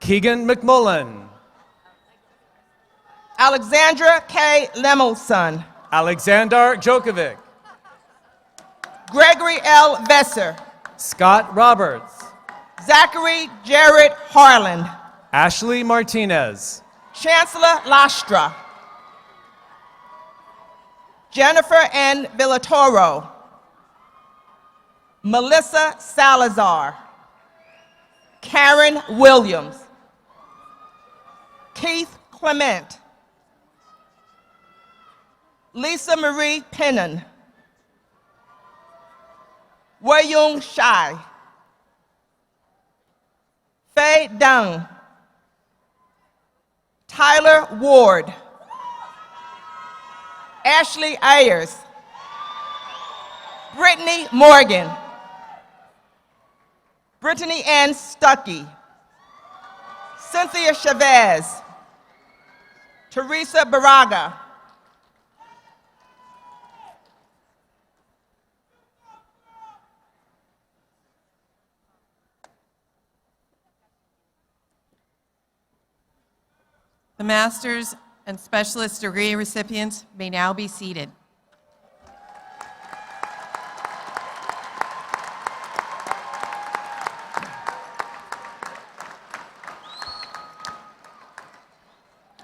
Keegan McMullen. Alexandra K. Lemelson. Alexander Djokovic. Gregory L. Vesser. Scott Roberts. Zachary Jared Harland. Ashley Martinez. Chancellor Lastra. Jennifer N. Villatoro. Melissa Salazar. Karen Williams. Keith Clement. Lisa Marie Pennon. Wei-Yung Shai. Faye Dung. Tyler Ward. Ashley Ayers. Brittany Morgan. Brittany Ann Stuckey. Cynthia Chavez. Teresa Baraga. The master's and specialist degree recipients may now be seated.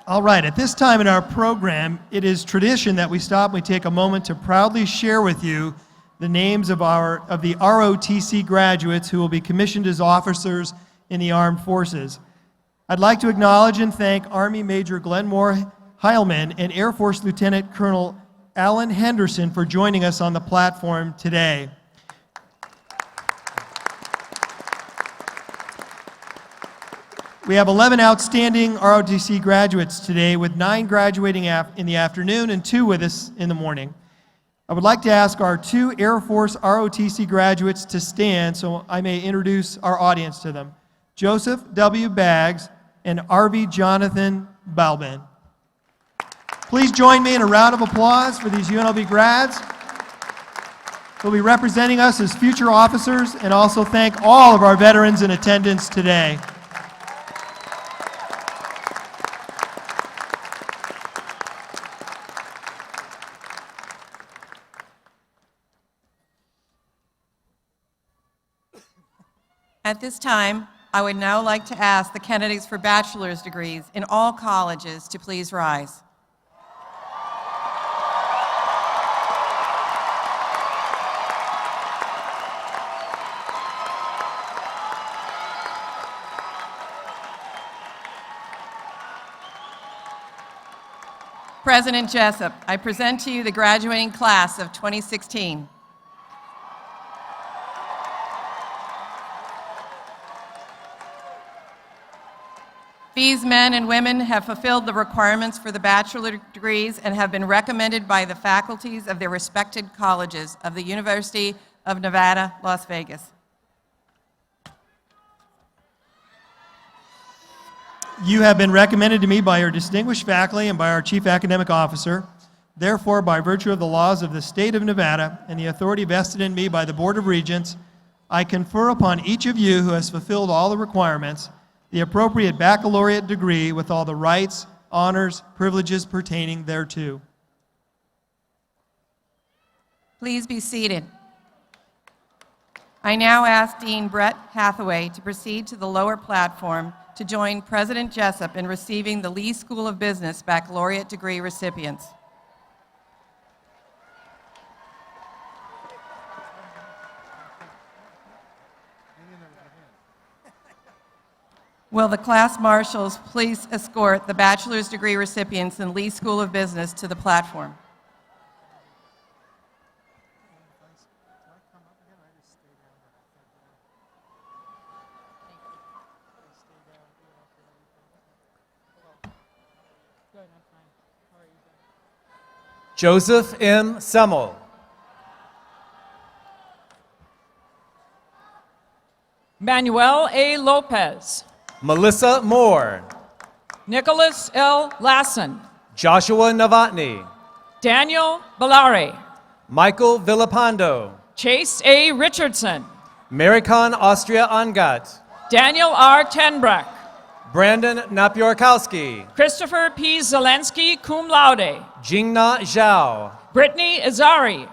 All right, at this time in our program, it is tradition that we stop and we take a moment to proudly share with you the names of the ROTC graduates who will be commissioned as officers in the armed forces. I'd like to acknowledge and thank Army Major Glenmore Heilman and Air Force Lieutenant Colonel Alan Henderson for joining us on the platform today. We have 11 outstanding ROTC graduates today, with 9 graduating in the afternoon and 2 with us in the morning. I would like to ask our 2 Air Force ROTC graduates to stand so I may introduce our audience to them. Joseph W. Baggs and R.V. Jonathan Balbin. Please join me in a round of applause for these UNLV grads. They'll be representing us as future officers, and also thank all of our veterans in attendance today. At this time, I would now like to ask the candidates for bachelor's degrees in all colleges to please rise. President Jessup, I present to you the graduating class of 2016. These men and women have fulfilled the requirements for the bachelor degrees and have been recommended by the faculties of their respected colleges of the University of Nevada, Las Vegas. You have been recommended to me by your distinguished faculty and by our Chief Academic Officer. Therefore, by virtue of the laws of the state of Nevada and the authority vested in me by the Board of Regents, I confer upon each of you who has fulfilled all the requirements the appropriate baccalaureate degree with all the rights, honors, privileges pertaining thereto. Please be seated. I now ask Dean Brett Hathaway to proceed to the lower platform to join President Jessup in receiving the Lee School of Business baccalaureate degree recipients. Will the class marshals please escort the bachelor's degree recipients in Lee School of Business to the platform? Joseph M. Semmel. Manuel A. Lopez. Melissa Moore. Nicholas L. Lassen. Joshua Novotny. Daniel Bellare. Michael Villapando. Chase A. Richardson. Maricon Austria Angat. Daniel R. Tenbreck. Brandon Napiorkowski. Christopher P. Zelensky, cum laude. Jingna Zhao. Brittany Azari.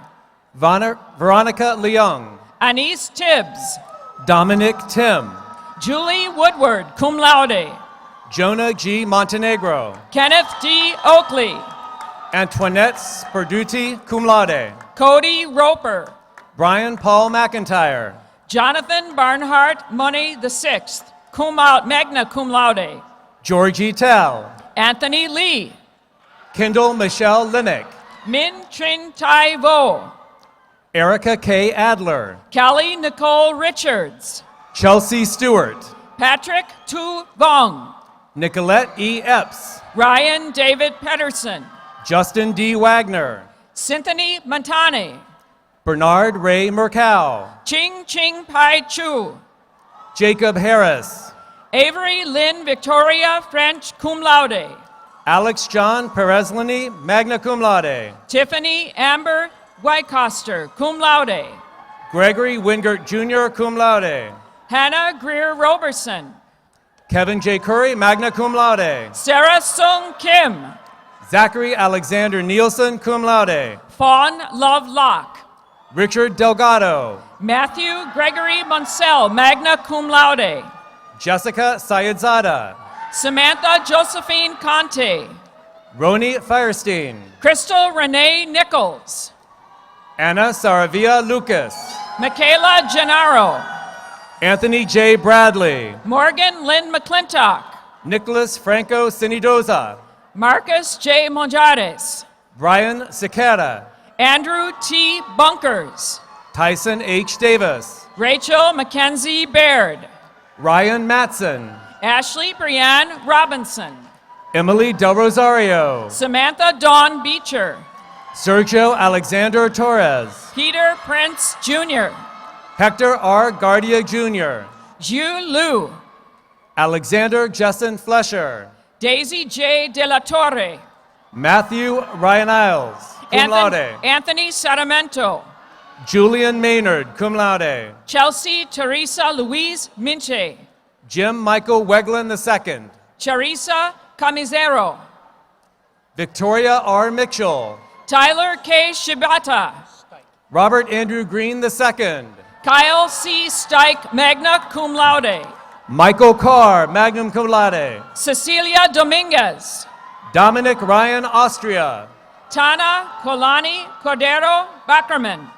Veronica Leung. Anise Tibbs. Dominic Tim. Julie Woodward, cum laude. Jonah G. Montenegro. Kenneth D. Oakley. Antoinette Sperduti, cum laude. Cody Roper. Brian Paul McIntyre. Jonathan Barnhart Money VI, magna cum laude. Georgie Tell. Anthony Lee. Kendall Michelle Linick. Min Trin Tai Vo. Erica K. Adler. Callie Nicole Richards. Chelsea Stewart. Patrick Tu Vong. Nicolette E. Epps. Ryan David Pedersen. Justin D. Wagner. Cynthia Montani. Bernard Ray Mercow. Ching Ching Pai Chu. Jacob Harris. Avery Lynn Victoria French cum laude. Alex John Perezlini, magna cum laude. Tiffany Amber Wycoster, cum laude. Gregory Wingert Jr., cum laude. Hannah Greer Roberson. Kevin J. Curry, magna cum laude. Sarah Sung Kim. Zachary Alexander Nielsen, cum laude. Fawn Love Locke. Richard Delgado. Matthew Gregory Munsell, magna cum laude. Jessica Sayedzada. Samantha Josephine Conte. Roni Firestein. Crystal Renee Nichols. Anna Saravia Lucas. Michaela Gennaro. Anthony J. Bradley. Morgan Lynn McClintock. Nicholas Franco Sinidoza. Marcus J. Monjares. Brian Sequeira. Andrew T. Bunkers. Tyson H. Davis. Rachel Mackenzie Baird. Ryan Matson. Ashley Brianne Robinson. Emily Del Rosario. Samantha Dawn Beecher. Sergio Alexander Torres. Peter Prince Jr. Hector R. Gardia Jr. Zhu Lu. Alexander Justin Flesher. Daisy J. De La Torre. Matthew Ryan Isles, cum laude. Anthony Saramento. Julian Maynard, cum laude. Chelsea Teresa Louise Minche. Jim Michael Weglin II. Charissa Camisero. Victoria R. Mitchell. Tyler K. Shibata. Robert Andrew Green II. Kyle C. Stike, magna cum laude. Michael Carr, magna cum laude. Cecilia Dominguez. Dominic Ryan Austria. Tana Colani Cordero Backerman.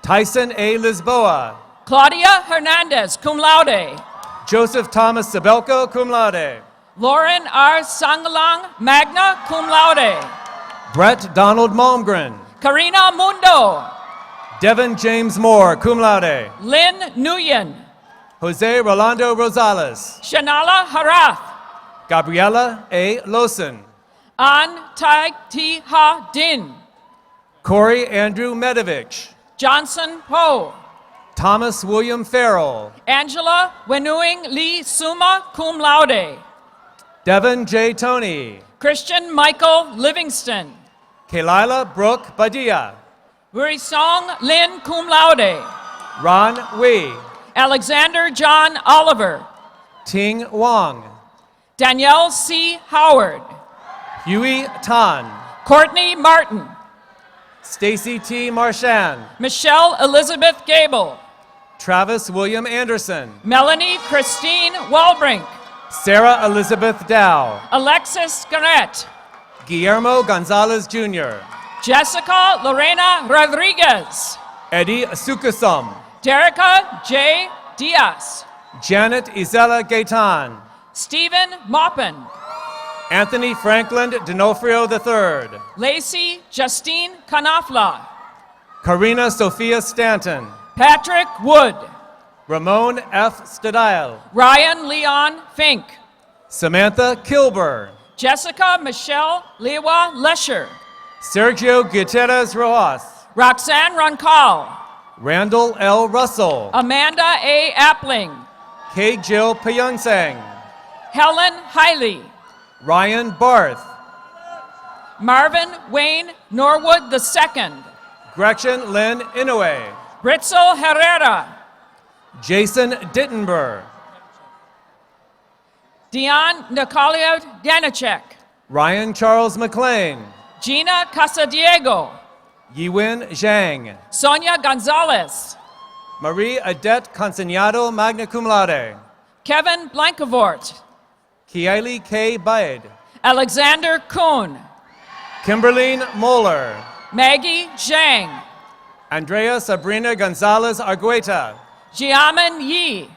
Tyson A. Lisboa. Claudia Hernandez, cum laude. Joseph Thomas Sabelko, cum laude. Lauren R. Sangalang, magna cum laude. Brett Donald Malmgren. Karina Mundo. Devin James Moore, cum laude. Lynn Nguyen. Jose Rolando Rosales. Shanala Harath. Gabriela A. Losen. An Tai Ti Ha Din. Corey Andrew Medovich. Johnson Poe. Thomas William Farrell. Angela Wenuing Lee Summa cum laude. Devin J. Tony. Christian Michael Livingston. Kalila Brooke Badia. Wurisong Lin cum laude. Ron Wei. Alexander John Oliver. Ting Wong. Danielle C. Howard. Huey Tan. Courtney Martin. Stacy T. Marchand. Michelle Elizabeth Gable. Travis William Anderson. Melanie Christine Walbrink. Sarah Elizabeth Dow. Alexis Garrett. Guillermo Gonzalez Jr. Jessica Lorena Rodriguez. Eddie Sukusum. Derica J. Diaz. Janet Isela Gaitan. Stephen Maupin. Anthony Franklin D'Onofrio III. Lacey Justine Kanafla. Karina Sophia Stanton. Patrick Wood. Ramon F. Stadile. Ryan Leon Fink. Samantha Kilber. Jessica Michelle Lewa Lesher. Sergio Gutierrez Rojas. Roxanne Roncal. Randall L. Russell. Amanda A. Appling. K. Jill Pyongsang. Helen Hiley. Ryan Barth. Marvin Wayne Norwood II. Gretchen Lynn Inoue. Britzel Herrera. Jason Dittenber. Dion Nicolio Danachek. Ryan Charles McLean. Gina Casadiego. Yiwen Zhang. Sonia Gonzalez. Marie Adet Consignado magna cum laude. Kevin Blankavort. Kieli K. Baid. Alexander Kuhn. Kimberline Moeller. Maggie Zhang. Andrea Sabrina Gonzalez Argueta. Jiamin Yi.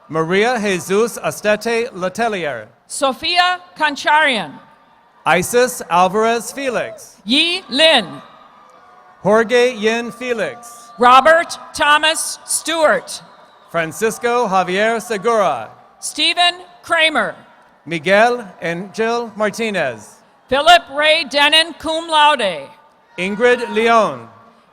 Maria Jesus Astete Letelier. Sophia Concharian. Isis Alvarez Felix. Yi Lin. Jorge Yin Felix. Robert Thomas Stewart. Francisco Javier Segura. Stephen Kramer. Miguel Angel Martinez. Philip Ray Denon cum laude. Ingrid Leon.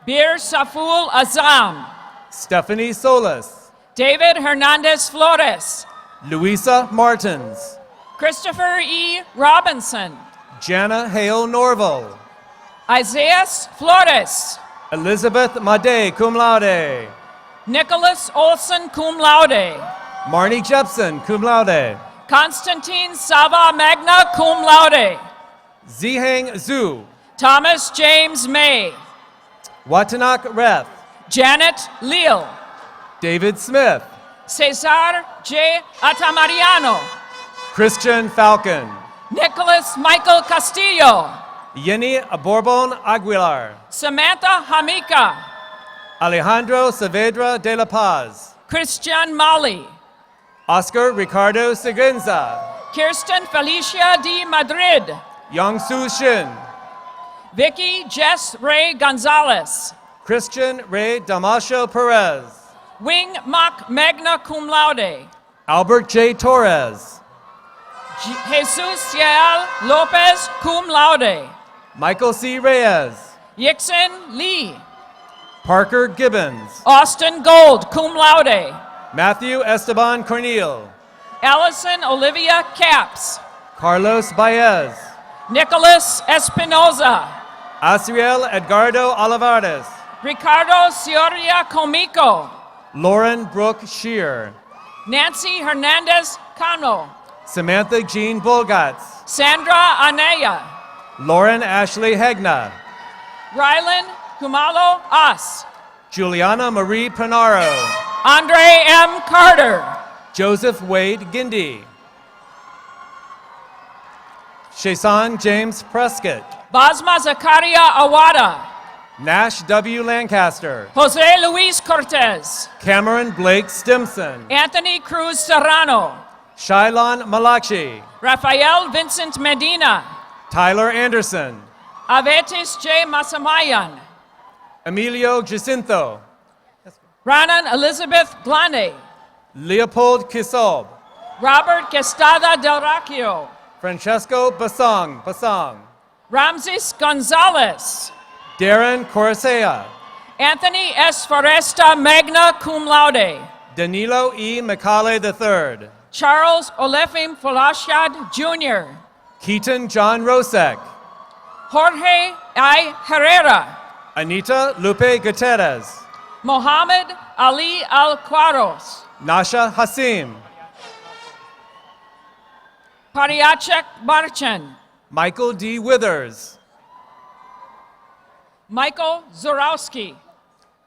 Bir Saful Azam. Stephanie Solis. David Hernandez Flores. Luisa Martins. Christopher E. Robinson. Jana Hale Norval. Isaiah Flores. Elizabeth Made cum laude. Nicholas Olson cum laude. Marnie Jepson cum laude. Constantine Sava Magna cum laude. Zihang Zhu. Thomas James May. Watanak Reth. Janet Leal. David Smith. Cesar J. Atamariano. Christian Falcon. Nicholas Michael Castillo. Yenny Bourbon Aguilar. Samantha Hamika. Alejandro Saavedra de la Paz. Christian Mali. Oscar Ricardo Seguenza. Kirsten Felicia D. Madrid. Yongsu Shin. Vicky Jess Ray Gonzalez. Christian Ray Damasio Perez. Wing Mock Magna cum laude. Albert J. Torres. Jesus Yael Lopez cum laude. Michael C. Reyes. Yixin Lee. Parker Gibbons. Austin Gold cum laude. Matthew Esteban Cornel. Allison Olivia Caps. Carlos Baez. Nicholas Espinoza. Asriel Edgardo Olivares. Ricardo Cioria Comico. Lauren Brooke Shear. Nancy Hernandez Cano. Samantha Jean Bulgatz. Sandra Anaya. Lauren Ashley Hegna. Rylan Kumalo As. Juliana Marie Panaro. Andre M. Carter. Joseph Wade Gindi. Shason James Prescott. Basma Zakaria Awada. Nash W. Lancaster. Jose Luis Cortez. Cameron Blake Stimson. Anthony Cruz Serrano. Shylon Malachi. Rafael Vincent Medina. Tyler Anderson. Avetis J. Masamayan. Emilio Jacinto. Ranan Elizabeth Glane. Leopold Kisob. Robert Questada Del Racchio. Francesco Basong. Ramses Gonzalez. Darren Corusea. Anthony S. Foresta Magna cum laude. Danilo E. McCauley III. Charles Olefim Folashad Jr., Keaton John Rosek, Jorge I. Herrera, Anita Lupe Gutierrez, Mohammed Ali Al-Quadros, Nasha Hasim, Pariachek Barchen, Michael D. Withers, Michael Zorowski,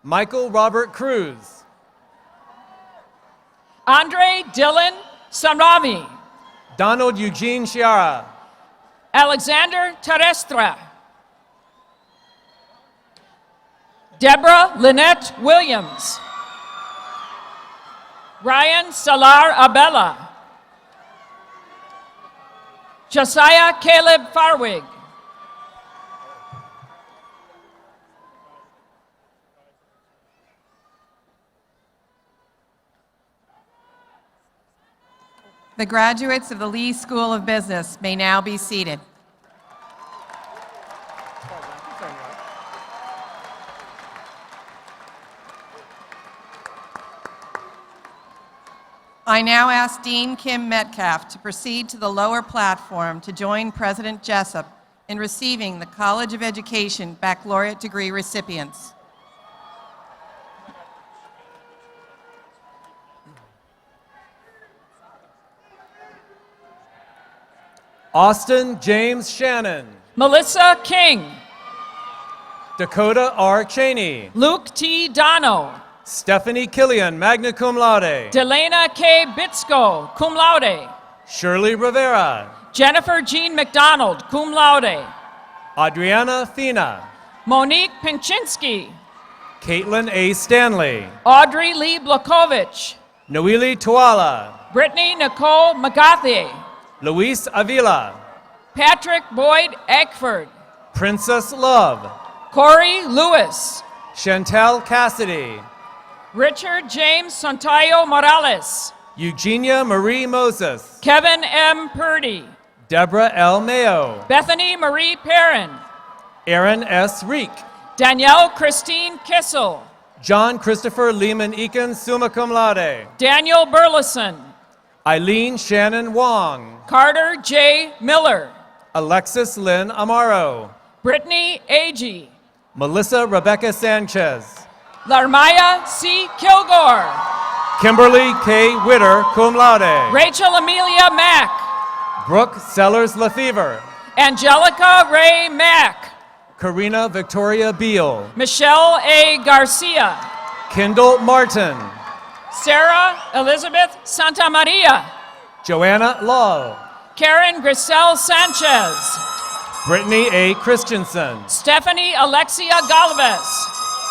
Michael Robert Cruz, Andre Dylan Samravi, Donald Eugene Chiara, Alexander Terrestre, Deborah Lynette Williams, Ryan Salar Abella, Josiah Caleb Farwig, The graduates of the Lee School of Business may now be seated. I now ask Dean Kim Metcalf to proceed to the lower platform to join President Jessup in receiving the College of Education baccalaureate degree recipients. Austin James Shannon, Melissa King, Dakota R. Cheney, Luke T. Dono, Stephanie Killian, magna cum laude, Delana K. Bitsko, cum laude, Shirley Rivera, Jennifer Jean McDonald, cum laude, Adriana Fina, Monique Pinchinsky, Caitlin A. Stanley, Audrey Lee Blakovich, Noeli Tuala, Brittany Nicole McGathy, Luis Avila, Patrick Boyd Eckford, Princess Love, Corey Lewis, Chantel Cassidy, Richard James Santayo Morales, Eugenia Marie Moses, Kevin M. Purdy, Deborah L. Mayo, Bethany Marie Perrin, Aaron S. Reek, Danielle Christine Kissel, John Christopher Lehman Eakin, summa cum laude, Daniel Burleson, Eileen Shannon Wong, Carter J. Miller, Alexis Lynn Amaro, Brittany Agee, Melissa Rebecca Sanchez, Larmaya C. Kilgore, Kimberly K. Witter, cum laude, Rachel Amelia Mack, Brooke Sellers Lefevre, Angelica Ray Mack, Karina Victoria Beal, Michelle A. Garcia, Kendall Martin, Sarah Elizabeth Santa Maria, Joanna Law, Karen Grisel Sanchez, Brittany A. Christensen, Stephanie Alexia Galvez,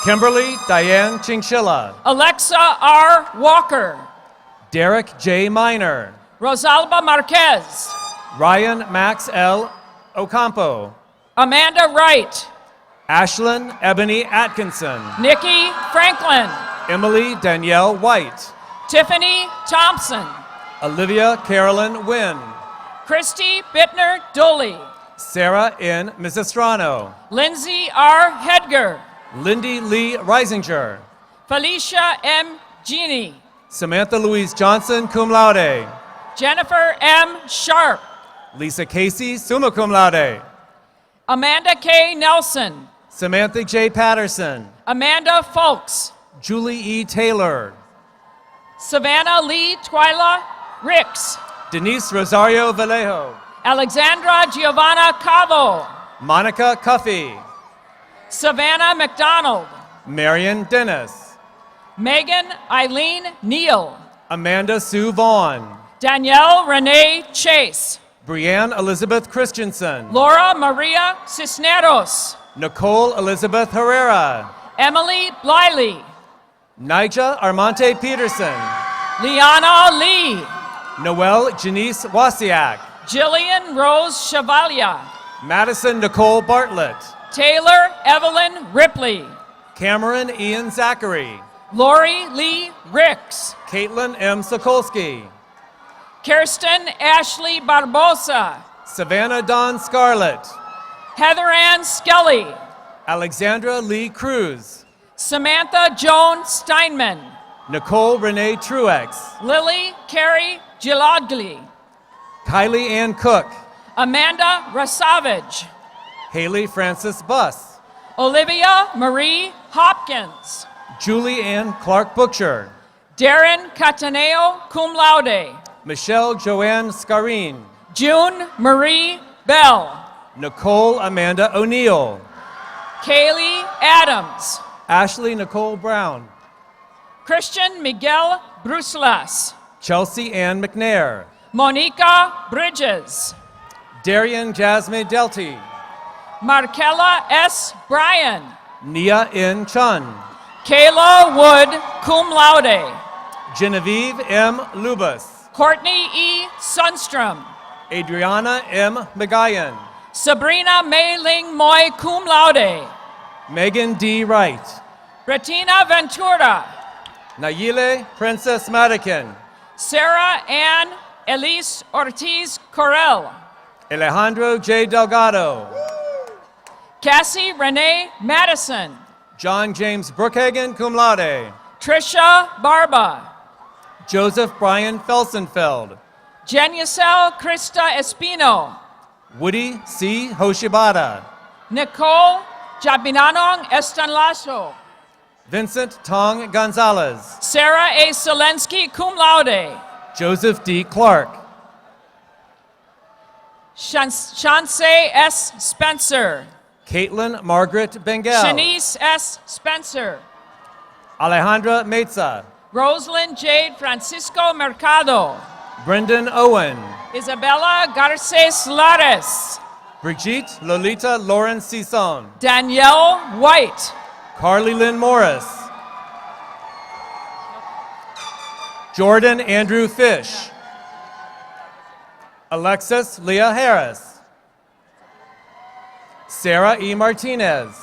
Kimberly Diane Chinchilla, Alexa R. Walker, Derek J. Miner, Rosalba Marquez, Ryan Max L. Ocampo, Amanda Wright, Ashlyn Ebony Atkinson, Nikki Franklin, Emily Danielle White, Tiffany Thompson, Olivia Carolyn Wynn, Christy Bittner Dooley, Sarah N. Misestrano, Lindsay R. Hedger, Lindy Lee Reisinger, Felicia M. Genie, Samantha Louise Johnson, cum laude, Jennifer M. Sharp, Lisa Casey, summa cum laude, Amanda K. Nelson, Samantha J. Patterson, Amanda Folks, Julie E. Taylor, Savannah Lee Twyla Ricks, Denise Rosario Vallejo, Alexandra Giovanna Cavo, Monica Cuffey, Savannah McDonald, Marion Dennis, Megan Eileen Neal, Amanda Sue Vaughn, Danielle Renee Chase, Brianne Elizabeth Christensen, Laura Maria Cisneros, Nicole Elizabeth Herrera, Emily Bliley, Nigel Armante Peterson, Liana Lee, Noelle Janice Wasiak, Jillian Rose Chevalier, Madison Nicole Bartlett, Taylor Evelyn Ripley, Cameron Ian Zachary, Lori Lee Ricks, Caitlin M. Sokolsky, Kirsten Ashley Barbosa, Savannah Dawn Scarlett, Heather Ann Skelly, Alexandra Lee Cruz, Samantha Joan Steinman, Nicole Renee Truex, Lily Carey Gilagli, Kylie Ann Cook, Amanda Rasavage, Haley Francis Buss, Olivia Marie Hopkins, Julie Ann Clark Butcher, Darren Cataneo, cum laude, Michelle Joanne Scarin, June Marie Bell, Nicole Amanda O'Neill, Kaylee Adams, Ashley Nicole Brown, Christian Miguel Brucelas, Chelsea Ann McNair, Monica Bridges, Darian Jasmine Delty, Markella S. Bryan, Nia N. Chun, Kayla Wood, cum laude, Genevieve M. Lubas, Courtney E. Sundstrom, Adriana M. McGuyan, Sabrina Mei Ling Moy, cum laude, Megan D. Wright, Bettina Ventura, Nayile Princess Madikin, Sarah Ann Elise Ortiz Correll, Alejandro J. Delgado, Cassie Renee Madison, John James Brookhagen, cum laude, Trisha Barba, Joseph Brian Felsenfeld, Genucel Krista Espino, Woody C. Hoshibata, Nicole Jabinanong Estanlaso, Vincent Tong Gonzalez, Sarah A. Selensky, cum laude, Joseph D. Clark, Chance S. Spencer, Caitlin Margaret Bengal, Shanice S. Spencer, Alejandra Meza, Rosalind Jade Francisco Mercado, Brendan Owen, Isabella Garces Lares, Brigitte Lolita Lauren Sison, Danielle White, Carly Lynn Morris, Jordan Andrew Fish, Alexis Leah Harris, Sarah E. Martinez,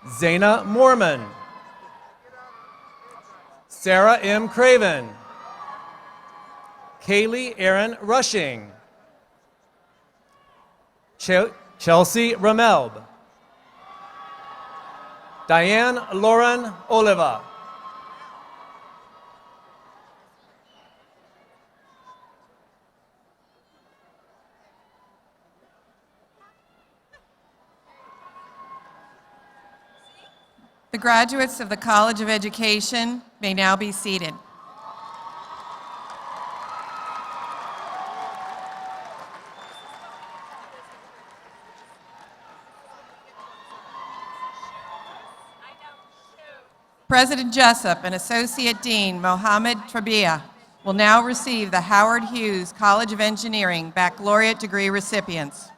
Zaina Mormon, Sarah M. Craven, Kaylee Aaron Rushing, Chelsea Ramelb, Diane Lauren Oliva, The graduates of the College of Education may now be seated. President Jessup and Associate Dean Mohammed Trabia will now receive the Howard Hughes College of Engineering baccalaureate degree recipients.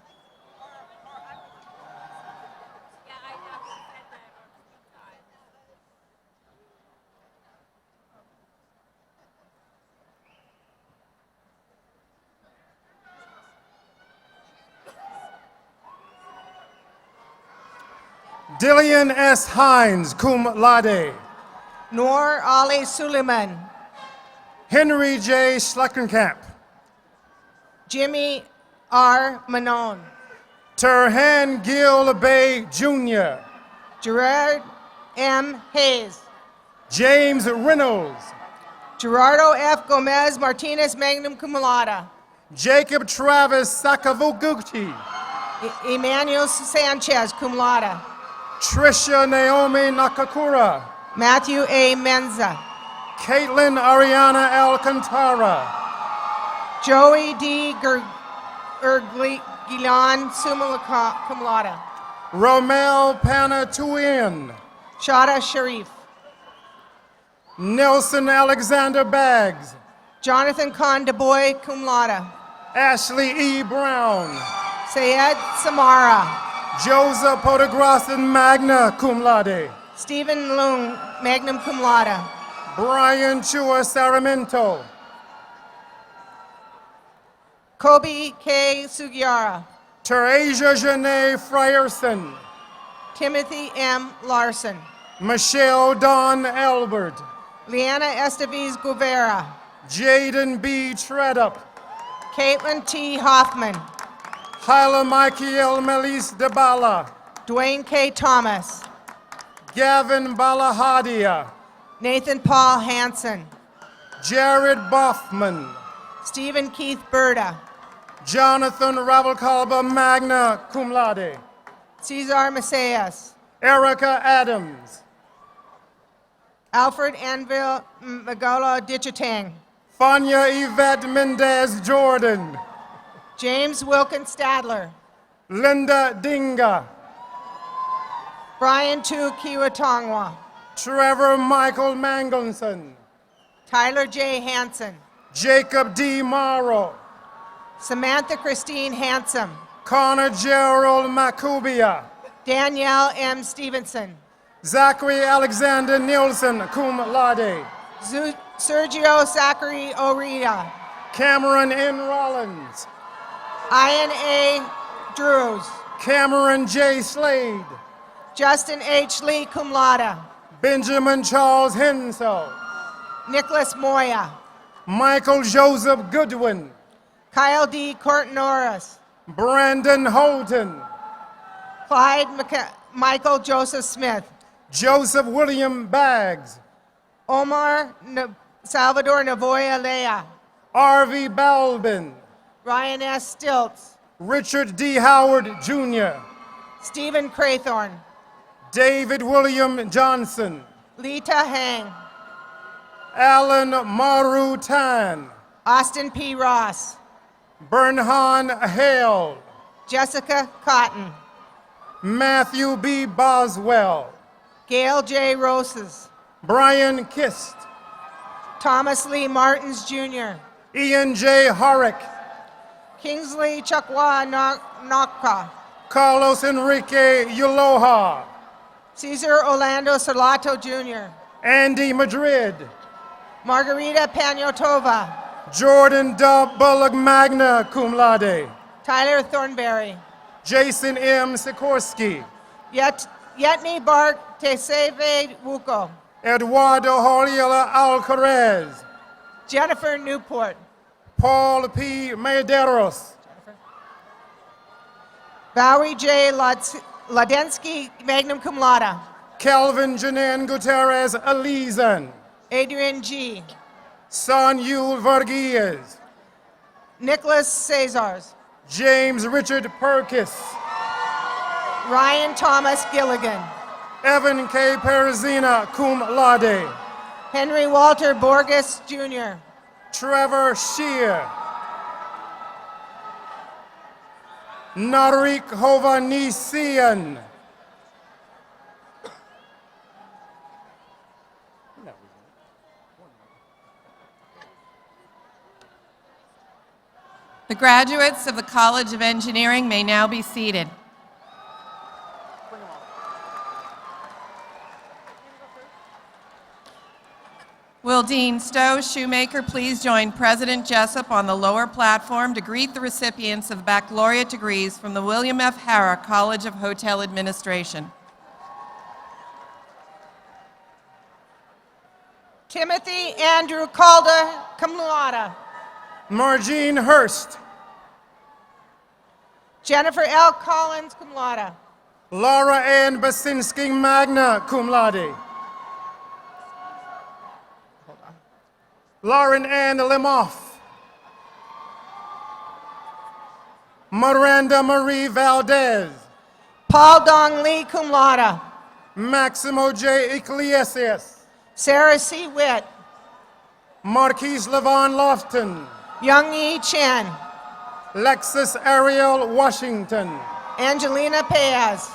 Dillian S. Hines, cum laude. Noor Ali Suleiman. Henry J. Schleckenkamp. Jimmy R. Manon. Turhan Gil Bay Jr. Gerard M. Hayes. James Reynolds. Gerardo F. Gomez Martinez, magna cum laude. Jacob Travis Sakavuguchi. Emmanuel Sanchez, cum laude. Trisha Naomi Nakakura. Matthew A. Menza. Caitlin Ariana Alcantara. Joey D. Gilan, summa cum laude. Romel Panatuin. Shada Sharif. Nelson Alexander Baggs. Jonathan Khan DuBois, cum laude. Ashley E. Brown. Sayed Samara. Joseph Podegrassen, magna cum laude. Stephen Lung, magna cum laude. Brian Chua Saramento. Kobe K. Sugiara. Terasia Janae Frierson. Timothy M. Larson. Michelle Dawn Albert. Liana Esteves Guevara. Jaden B. Tredup. Caitlin T. Hoffman. Hyla Michael Melis DeBala. Dwayne K. Thomas. Gavin Balahadia. Nathan Paul Hansen. Jared Boffman. Stephen Keith Berta. Jonathan Ravalcalba, magna cum laude. Cesar Macias. Erica Adams. Alfred Anvil Magala Dichitang. Fania Yvette Mendez Jordan. James Wilkins Stadler. Linda Dinga. Brian Tu Kiwatongwa. Trevor Michael Mangelson. Tyler J. Hansen. Jacob D. Morrow. Samantha Christine Handsome. Connor Gerald Macubia. Danielle M. Stevenson. Zachary Alexander Nielsen, cum laude. Sergio Zachary Orita. Cameron N. Rollins. Ian A. Drews. Cameron J. Slade. Justin H. Lee cum laude. Benjamin Charles Hensel. Nicholas Moya. Michael Joseph Goodwin. Kyle D. Cortinoris. Brandon Holton. Clyde Michael Joseph Smith. Joseph William Baggs. Omar Salvador Navoya Lea. R.V. Balbin. Ryan S. Stilts. Richard D. Howard Jr. Stephen Craythorne. David William Johnson. Lita Hang. Alan Maru Tan. Austin P. Ross. Bernhan Hale. Jessica Cotton. Matthew B. Boswell. Gail J. Roses. Brian Kist. Thomas Lee Martins Jr. Ian J. Horrick. Kingsley Chakwa Naka. Carlos Enrique Uloha. Cesar Orlando Salato Jr. Andy Madrid. Margarita Panyotova. Jordan Dub Bullock, magna cum laude. Tyler Thornberry. Jason M. Sikorsky. Yetni Bart Teseve Wuko. Eduardo Horiola Alcarez. Jennifer Newport. Paul P. Mederos. Valerie J. Ladensky, magnum cum laude. Kelvin Janan Gutierrez Alizan. Adrian G. Son Yul Varghese. Nicholas Cesars. James Richard Perkis. Ryan Thomas Gilligan. Evan K. Perazina, cum laude. Henry Walter Borges Jr. Trevor Shear. Narik Hovanisian. The graduates of the College of Engineering may now be seated. Will Dean Stowe Shoemaker please join President Jessup on the lower platform to greet the recipients of baccalaureate degrees from the William F. Harrah College of Hotel Administration. Timothy Andrew Calder, cum laude. Margene Hurst. Jennifer L. Collins, cum laude. Laura Ann Basinski, magna cum laude. Lauren Ann Limoff. Miranda Marie Valdez. Paul Dong Lee, cum laude. Maximo J. Iglesias. Sarah C. Witt. Marquise Levon Lofton. Young Yi Chen. Lexus Ariel Washington. Angelina Payaz.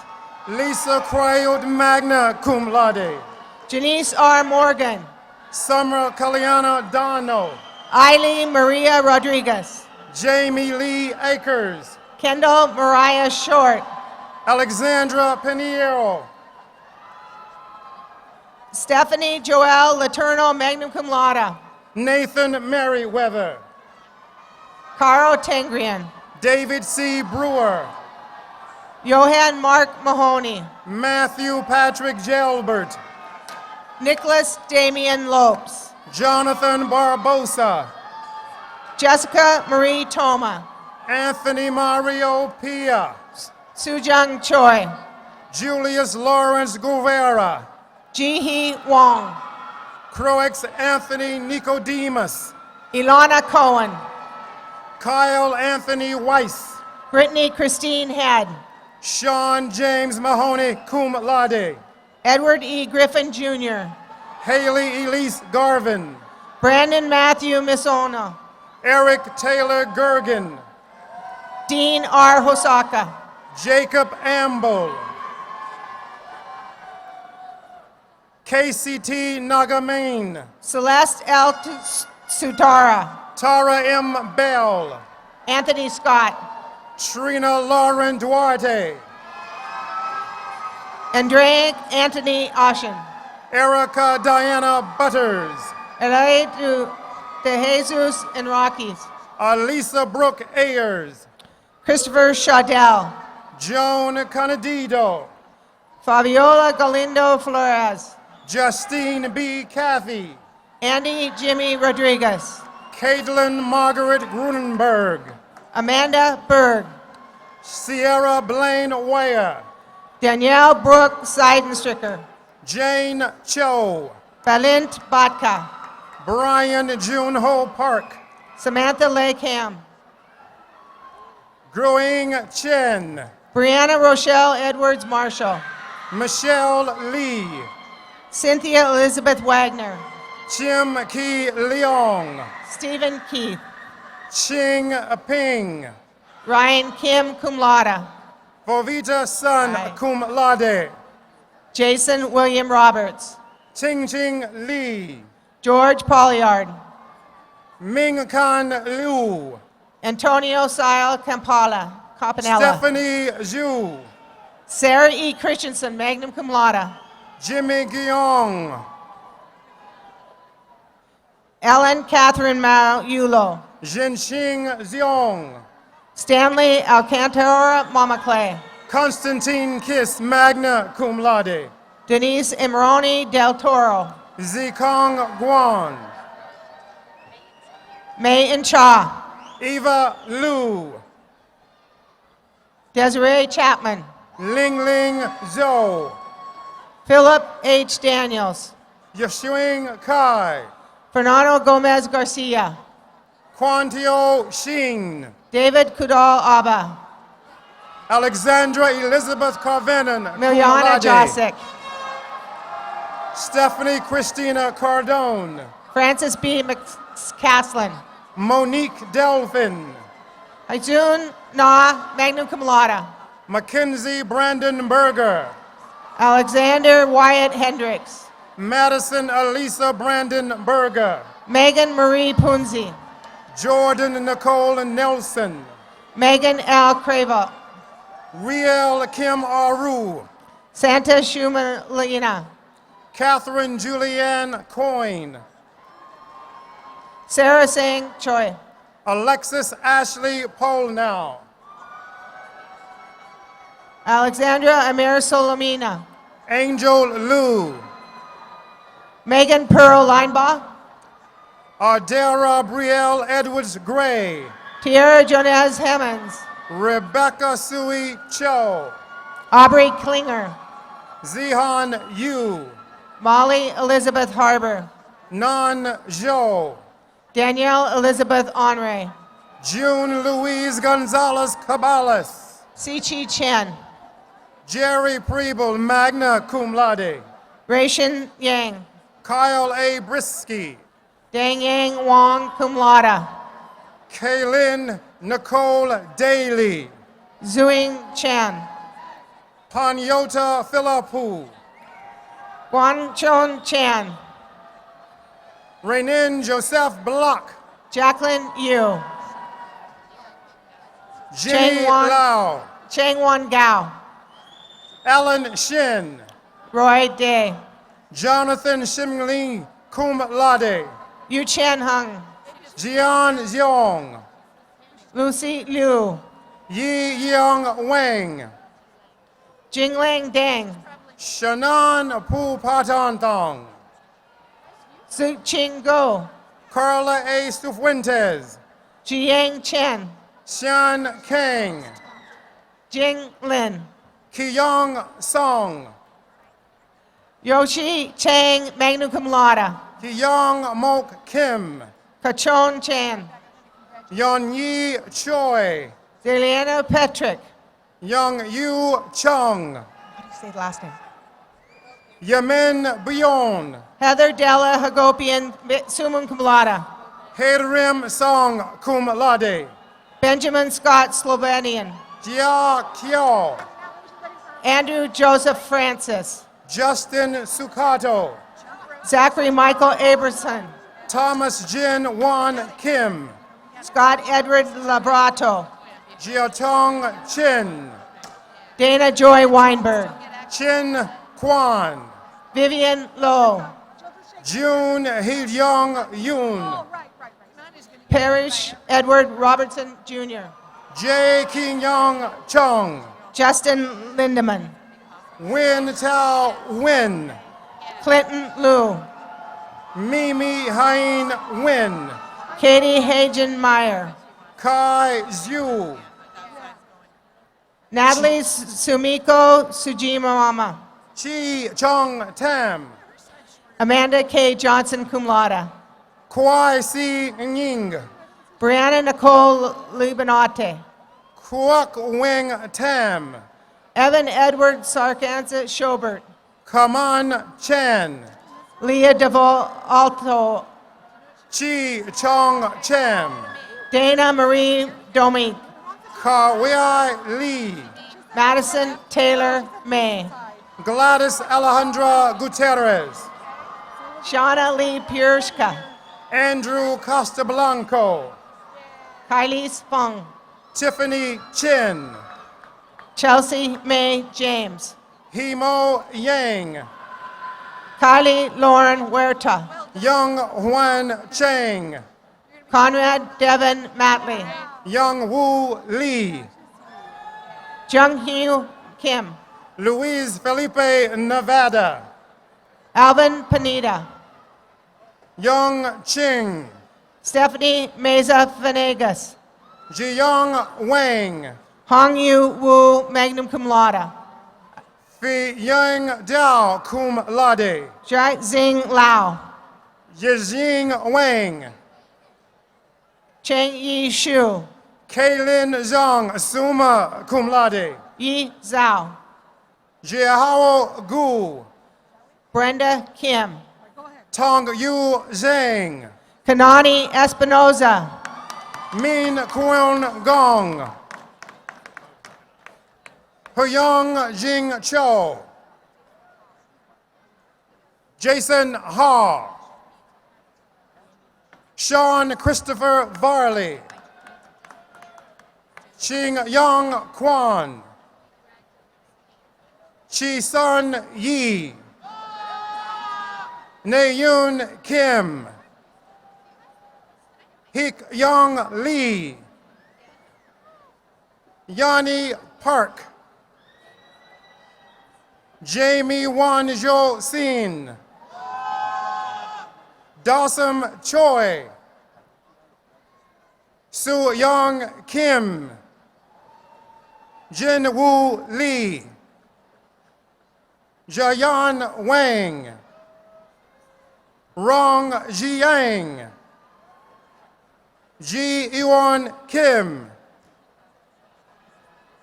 Lisa Cryold, magna cum laude. Janice R. Morgan. Summer Kaliana Dono. Eileen Maria Rodriguez. Jamie Lee Akers. Kendall Mariah Short. Alexandra Piniero. Stephanie Joelle Laterno, magna cum laude. Nathan Merriweather. Carl Tangrian. David C. Brewer. Johan Mark Mahoney. Matthew Patrick Gelbert. Nicholas Damian Lopes. Jonathan Barbosa. Jessica Marie Toma. Anthony Mario Pia. Sujung Choi. Julius Lawrence Guevara. Ji-hee Wong. Croix Anthony Nicodemus, Ilana Cohen, Kyle Anthony Weiss, Brittany Christine Head, Sean James Mahoney, cum laude, Edward E. Griffin Jr., Haley Elise Garvin, Brandon Matthew Misona, Eric Taylor Gergen, Dean R. Hosaka, Jacob Amble, KCT Nagamane, Celeste L. Sutara, Tara M. Bell, Anthony Scott, Trina Lauren Duarte, Andre Anthony Oshin, Erica Diana Butters, Elaine De Jesus Enriquez, Alisa Brooke Ayers, Christopher Shadell, Joan Candido, Fabiola Galindo Flores, Justine B. Cathy, Andy Jimmy Rodriguez, Caitlin Margaret Grunenberg, Amanda Berg, Sierra Blaine Weyer, Danielle Brooke Seidenstricker, Jane Cho, Valent Batka, Brian Junho Park, Samantha Lakeham, Groing Chen, Brianna Rochelle Edwards Marshall, Michelle Lee, Cynthia Elizabeth Wagner, Chim Ki Leong, Stephen Keith, Ching Ping, Ryan Kim Cum Laude, Vovita Sun Cum Laude, Jason William Roberts, Ching Ching Lee, George Polliard, Ming Kan Liu, Antonio Sile Campanella, Stephanie Zhu, Sarah E. Christensen, magna cum laude, Jimmy Guiong, Ellen Catherine Maulo, Zhenxing Xiong, Stanley Alcantara Mama Clay, Constantine Kiss, magna cum laude, Denise Imroni Del Toro, Zikong Guan, May In Cha, Eva Lu, Desiree Chapman, Ling Ling Zhou, Philip H. Daniels, Yashuing Kai, Fernando Gomez Garcia, Quantio Xin, David Kudal Abba, Alexandra Elizabeth Carvenin, cum Miliana laude, Josic, Stephanie Christina Cardone, Francis B. McCaslin, Monique Delphin, Haijun Na, magna cum laude, Mackenzie Brandon Berger, Alexander Wyatt Hendricks, Madison Elisa Brandon Berger, Megan Marie Punzi, Jordan Nicole Nelson, Megan L. Cravo, Riel Kim Aru, Santa Shumalina, Catherine Julianne Coyne, Sarah Singh Choi, Alexis Ashley Polnow, Alexandra Amir Solomina, Angel Liu, Megan Pearl Linebaugh, Ardera Brielle Edwards Gray, Tierra Jones Hemmons, Rebecca Sui Cho, Aubrey Klinger, Zihan Yu, Molly Elizabeth Harbor, Nan Zhou, Danielle Elizabeth Honore, June Louise Gonzalez Cabales, Sichi Chen, Jerry Preble, magna cum laude, Raishin Yang, Kyle A. Brisky, Dang Yang Wong cum laude, Kaylin Nicole Daly, Zuing Chan, Panyota Philippu, Guanchon Chan, Renin Joseph Block, Jacqueline Yu, Jenny Lau, Chang Wan Gao, Alan Shin, Roy Day, Jonathan Shimling, cum laude, Yu Chen Hung, Jian Xiong, Lucy Liu, Yi Yang Wang, Jingling Deng, Shannon Pu Patantong, Su Ching Go, Carla A. Stufuentes, Jiang Chen, Xian Kang, Jing Lin, Kiyong Song, Yoshi Chang, magna cum laude. Kyung Mok Kim. Kachon Chan. Yon Yi Choi. Zeliana Petrick. Young Yu Chung. How do you say the last name? Yemen Buyon. Heather Della Hagopian, summa cum laude. Hedrim Song Cum Laude. Benjamin Scott, Slovenian. Jia Kyo. Andrew Joseph Francis. Justin Sukato. Zachary Michael Aberson. Thomas Jin Wan Kim. Scott Edward Labrato. Jiatong Chin. Dana Joy Weinberg. Chin Kwan. Vivian Lowe. June Hee-young Yoon. Parrish Edward Robertson Jr. Jae Ki-young Chung. Justin Lindeman. Win Tao Win. Clinton Liu. Mimi Hein Win. Katie Hagen Meyer. Kai Zhu. Natalie Sumiko Sujimama. Chi Chung Tam. Amanda K. Johnson cum laude. Kwai Si Nying. Brianna Nicole Libanote. Kwok Wing Tam. Evan Edward Sarkanza Schobert. Kaman Chan. Leah DeVol Alto. Chi Chong Cham. Dana Marie Domi. Kawiai Lee. Madison Taylor May. Gladys Alejandra Gutierrez. Shauna Lee Pierschka. Andrew Castablanco. Kylie Spung. Tiffany Chin. Chelsea May James. Hemo Yang. Kylie Lauren Huerta. Young Huan Cheng. Conrad Devin Matley. Young Woo Lee. Jung Hyu Kim. Luis Felipe Nevada. Alvin Panita. Young Ching. Stephanie Meza Venegas. Jiyoung Wang. Hong Yu Wu magna cum laude. Fi Yang Dao Cum Laude. Zhai Xing Lao. Yijing Wang. Cheng Yi Shu. Kaylin Zhang Summa Cum Laude. Yi Zhao. Jiahao Gu. Brenda Kim. Tong Yu Zhang. Kanani Espinoza. Min Kwon Gong. Huyong Jing Cho. Jason Ha. Sean Christopher Varley. Ching Yong Kwan. Chi Sun Yi. Naeun Kim. Hik Young Lee. Yanni Park. Jamie Wan Jo Sin. Dawson Choi. Su Young Kim. Jin Woo Lee. Jayan Wang. Rong Jiang. Ji Ewan Kim.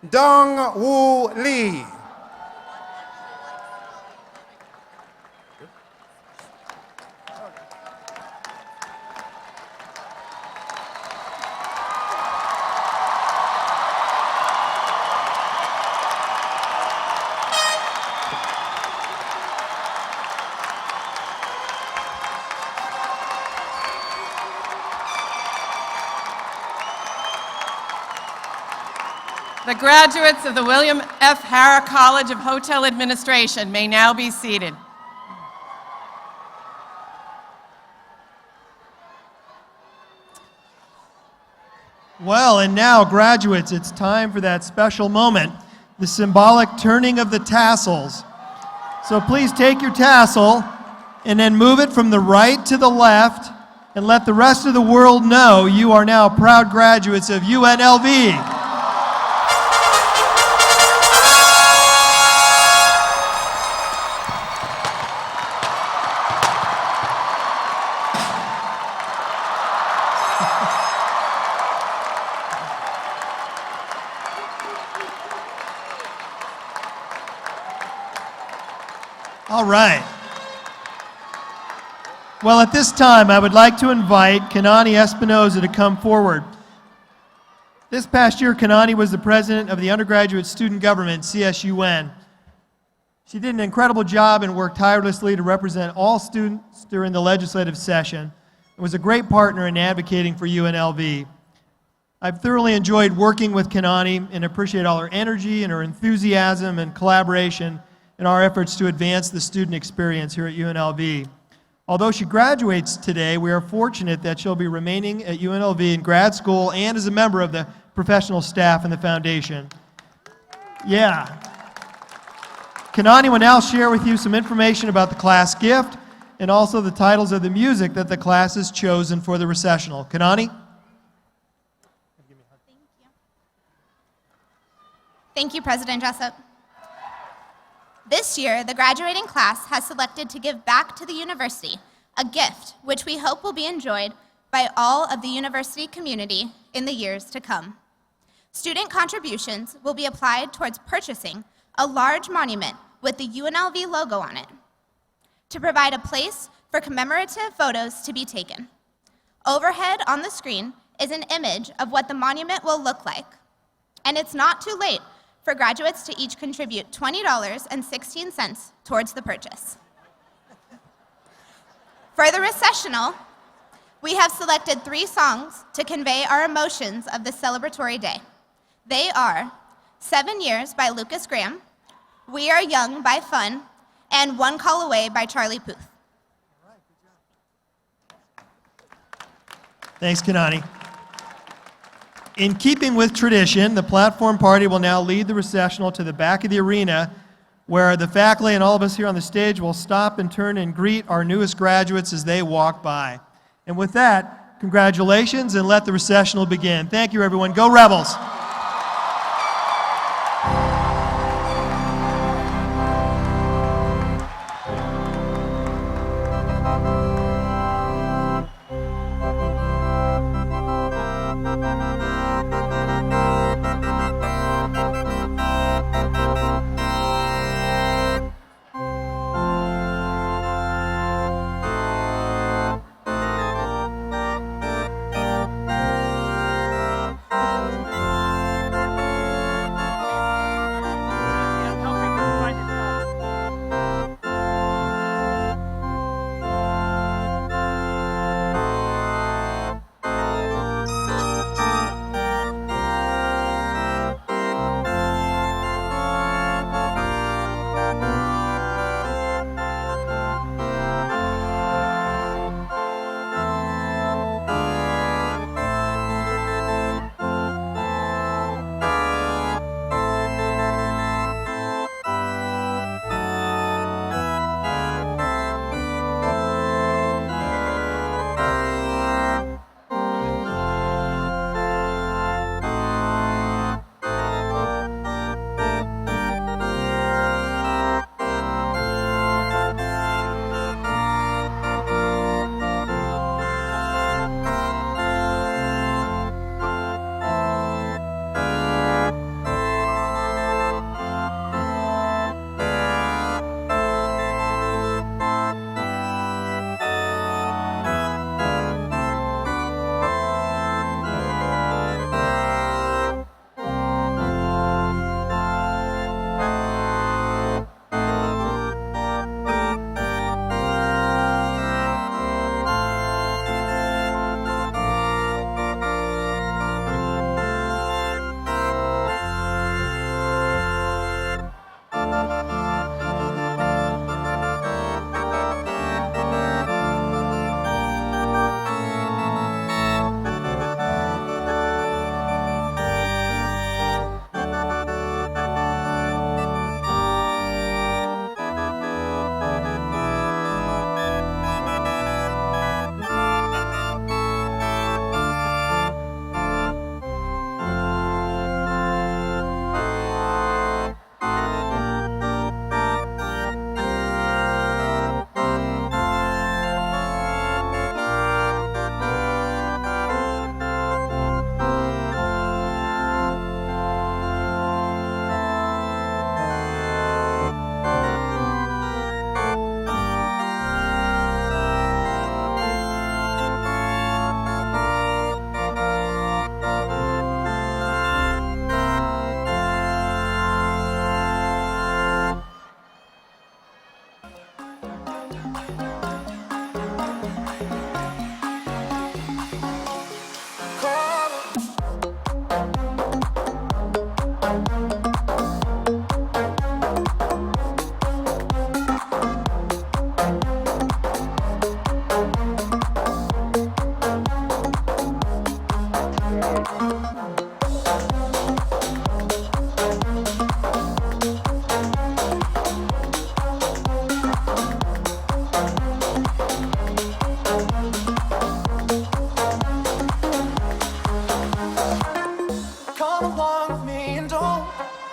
Dong Woo Lee. The graduates of the William F. Harrah College of Hotel Administration may now be seated. Well, and now, graduates, it's time for that special moment, the symbolic turning of the tassels. So please take your tassel and then move it from the right to the left and let the rest of the world know you are now proud graduates of UNLV. All right. Well, at this time, I would like to invite Kanani Espinoza to come forward. This past year, Kanani was the president of the Undergraduate Student Government, CSUN. She did an incredible job and worked tirelessly to represent all students during the legislative session and was a great partner in advocating for UNLV. I've thoroughly enjoyed working with Kanani and appreciate all her energy and her enthusiasm and collaboration in our efforts to advance the student experience here at UNLV. Although she graduates today, we are fortunate that she'll be remaining at UNLV in grad school and as a member of the professional staff in the foundation. Yeah. Kanani will now share with you some information about the class gift and also the titles of the music that the class has chosen for the recessional. Kanani? Thank you, President Jessup. This year, the graduating class has selected to give back to the university a gift which we hope will be enjoyed by all of the university community in the years to come. Student contributions will be applied towards purchasing a large monument with the UNLV logo on it to provide a place for commemorative photos to be taken. Overhead on the screen is an image of what the monument will look like, and it's not too late for graduates to each contribute $20.16 towards the purchase. For the recessional, we have selected 3 songs to convey our emotions of this celebratory day. They are 7 Years by Lucas Graham, We Are Young by Fun, and One Call Away by Charlie Puth. Thanks, Kanani. In keeping with tradition, the platform party will now lead the recessional to the back of the arena, where the faculty and all of us here on the stage will stop and turn and greet our newest graduates as they walk by. And with that, congratulations, and let the recessional begin. Thank you, everyone. Go Rebels!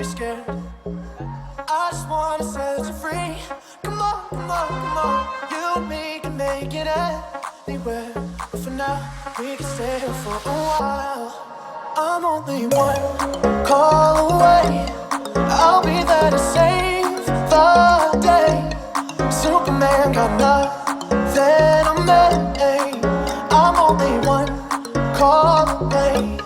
be scared. I just wanna set you free. Come on, come on, come on. You and me can make it anywhere. But for now, we can stay here for a while. I'm only one call away. I'll be there to save the day. Superman got nothing on me. I'm only one call away.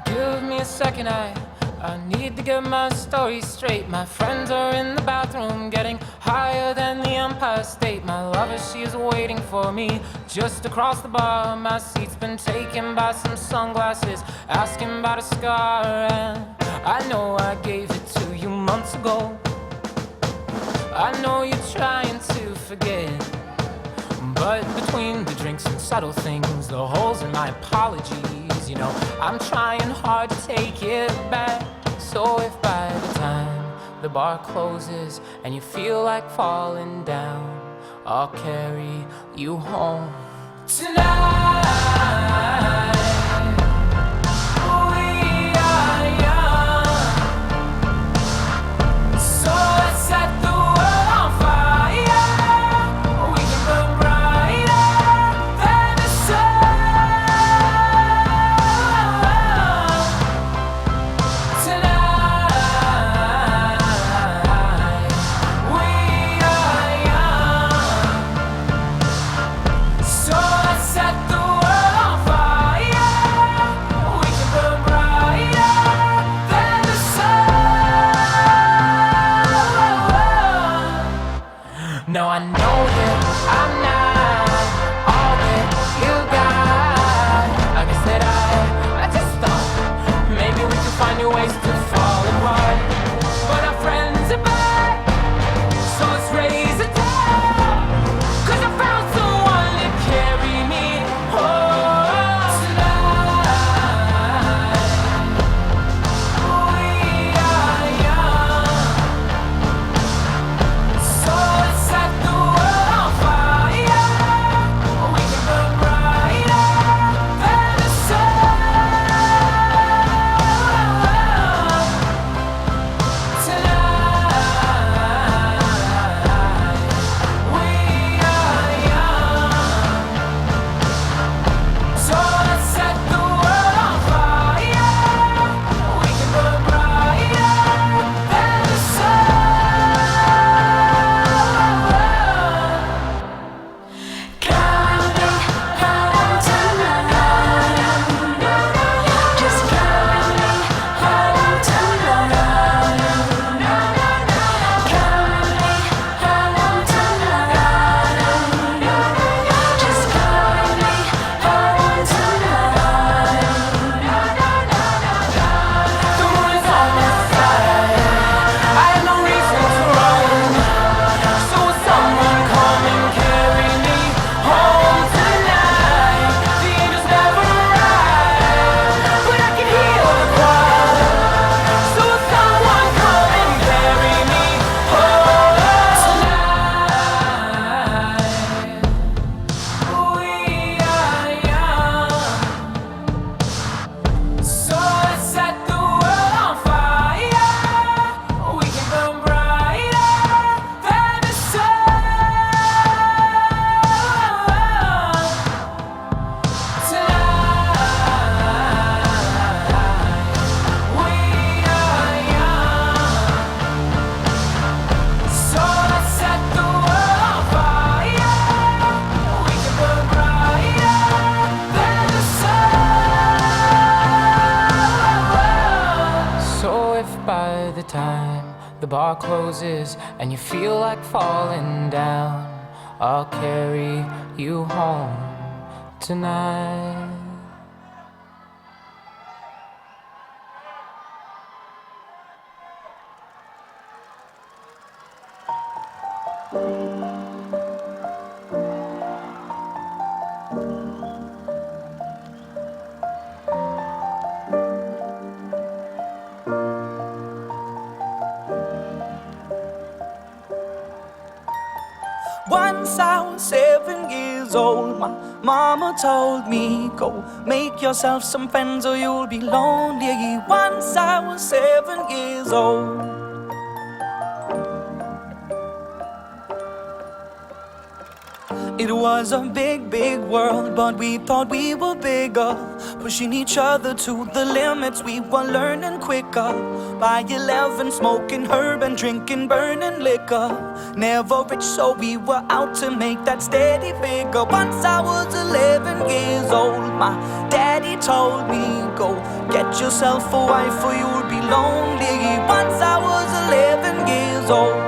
Give me a second, I need to get my story straight. My friends are in the bathroom, getting higher than the Empire State. My lover, she is waiting for me just across the bar. My seat's been taken by some sunglasses, asking about a scar. And I know I gave it to you months ago. I know you're trying to forget, but between the drinks and subtle things, the holes in my apologies, you know, I'm trying hard to take it back. So if by the time the bar closes and you feel like falling down, I'll carry you home tonight. We are young, so let's set the world on fire. We can burn brighter than the sun tonight. We are young, so let's set the world on fire. the bar closes and you feel like falling down, I'll carry you home tonight. Once I was 7 years old, my mama told me, go make yourself some friends or you'll be lonely. Once I was 7 years old. It was a big, big world, but we thought we were bigger, pushing each other to the limits. We were learning quicker. By 11, smoking herb and drinking burning liquor. Never rich, so we were out to make that steady figure. Once I was 11 years old, my daddy told me, go get yourself a wife or you'll be lonely. Once I was 11 years old.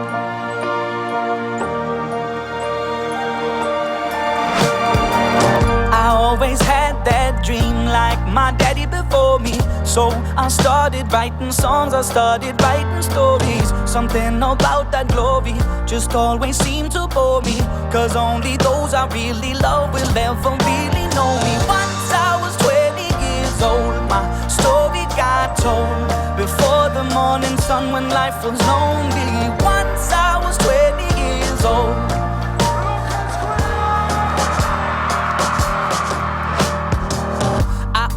I always had that dream like my daddy before me. So I started writing songs, I started writing stories. Something about that glory just always seemed to bore me, 'cause only those I really love will ever really know me. Once I was 20 years old, my story got told before the morning sun when life was lonely. Once I was 20 years old.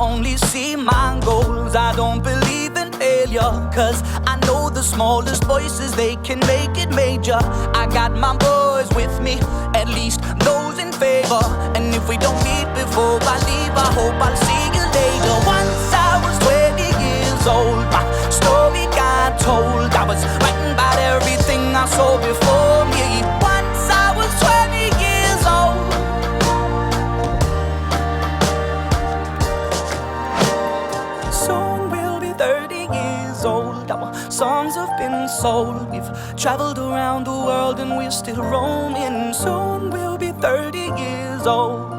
Only see my goals, I don't believe in failure, 'cause I know the smallest voices, they can make it major. I got my boys with me, at least those in favor. And if we don't meet before I leave, I hope I'll see you later. Once I was 20 years old, my story got told. I was writing about everything I saw before me. Once I was 20 years old. Soon we'll be 30 years old. Our songs have been sold. We've traveled around the world and we're still roaming. Soon we'll be 30 years old.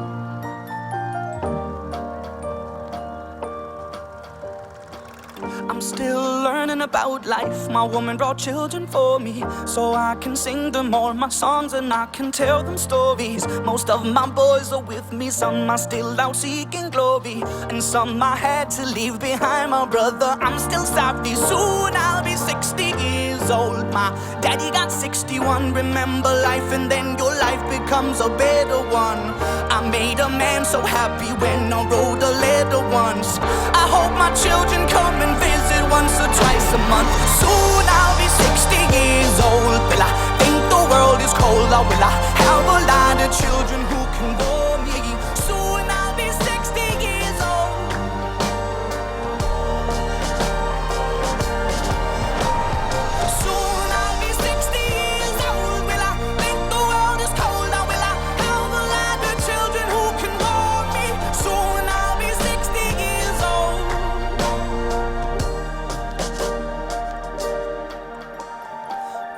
I'm still learning about life. My woman brought children for me, so I can sing them all my songs and I can tell them stories. Most of my boys are with me, some are still out seeking glory, and some I had to leave behind. My brother, I'm still sorry. Soon I'll be 60 years old. My daddy got 61. Remember life and then your life becomes a better one. I made a man so happy when I wrote a letter once. I hope my children come and visit once or twice a month. Soon I'll be 60 years old. Will I think the world is cold, or will I have a lot of children who can warm me? Soon I'll be 60 years old. Soon I'll be 60 years old. Will I think the world is cold, or will I have a lot of children who can warm me? Soon I'll be 60 years old.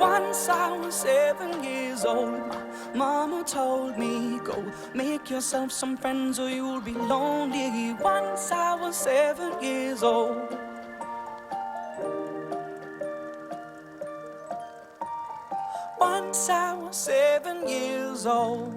Once I was 7 years old, my mama told me, go make yourself some friends or you'll be lonely. Once I was 7 years old. Once I was 7 years old.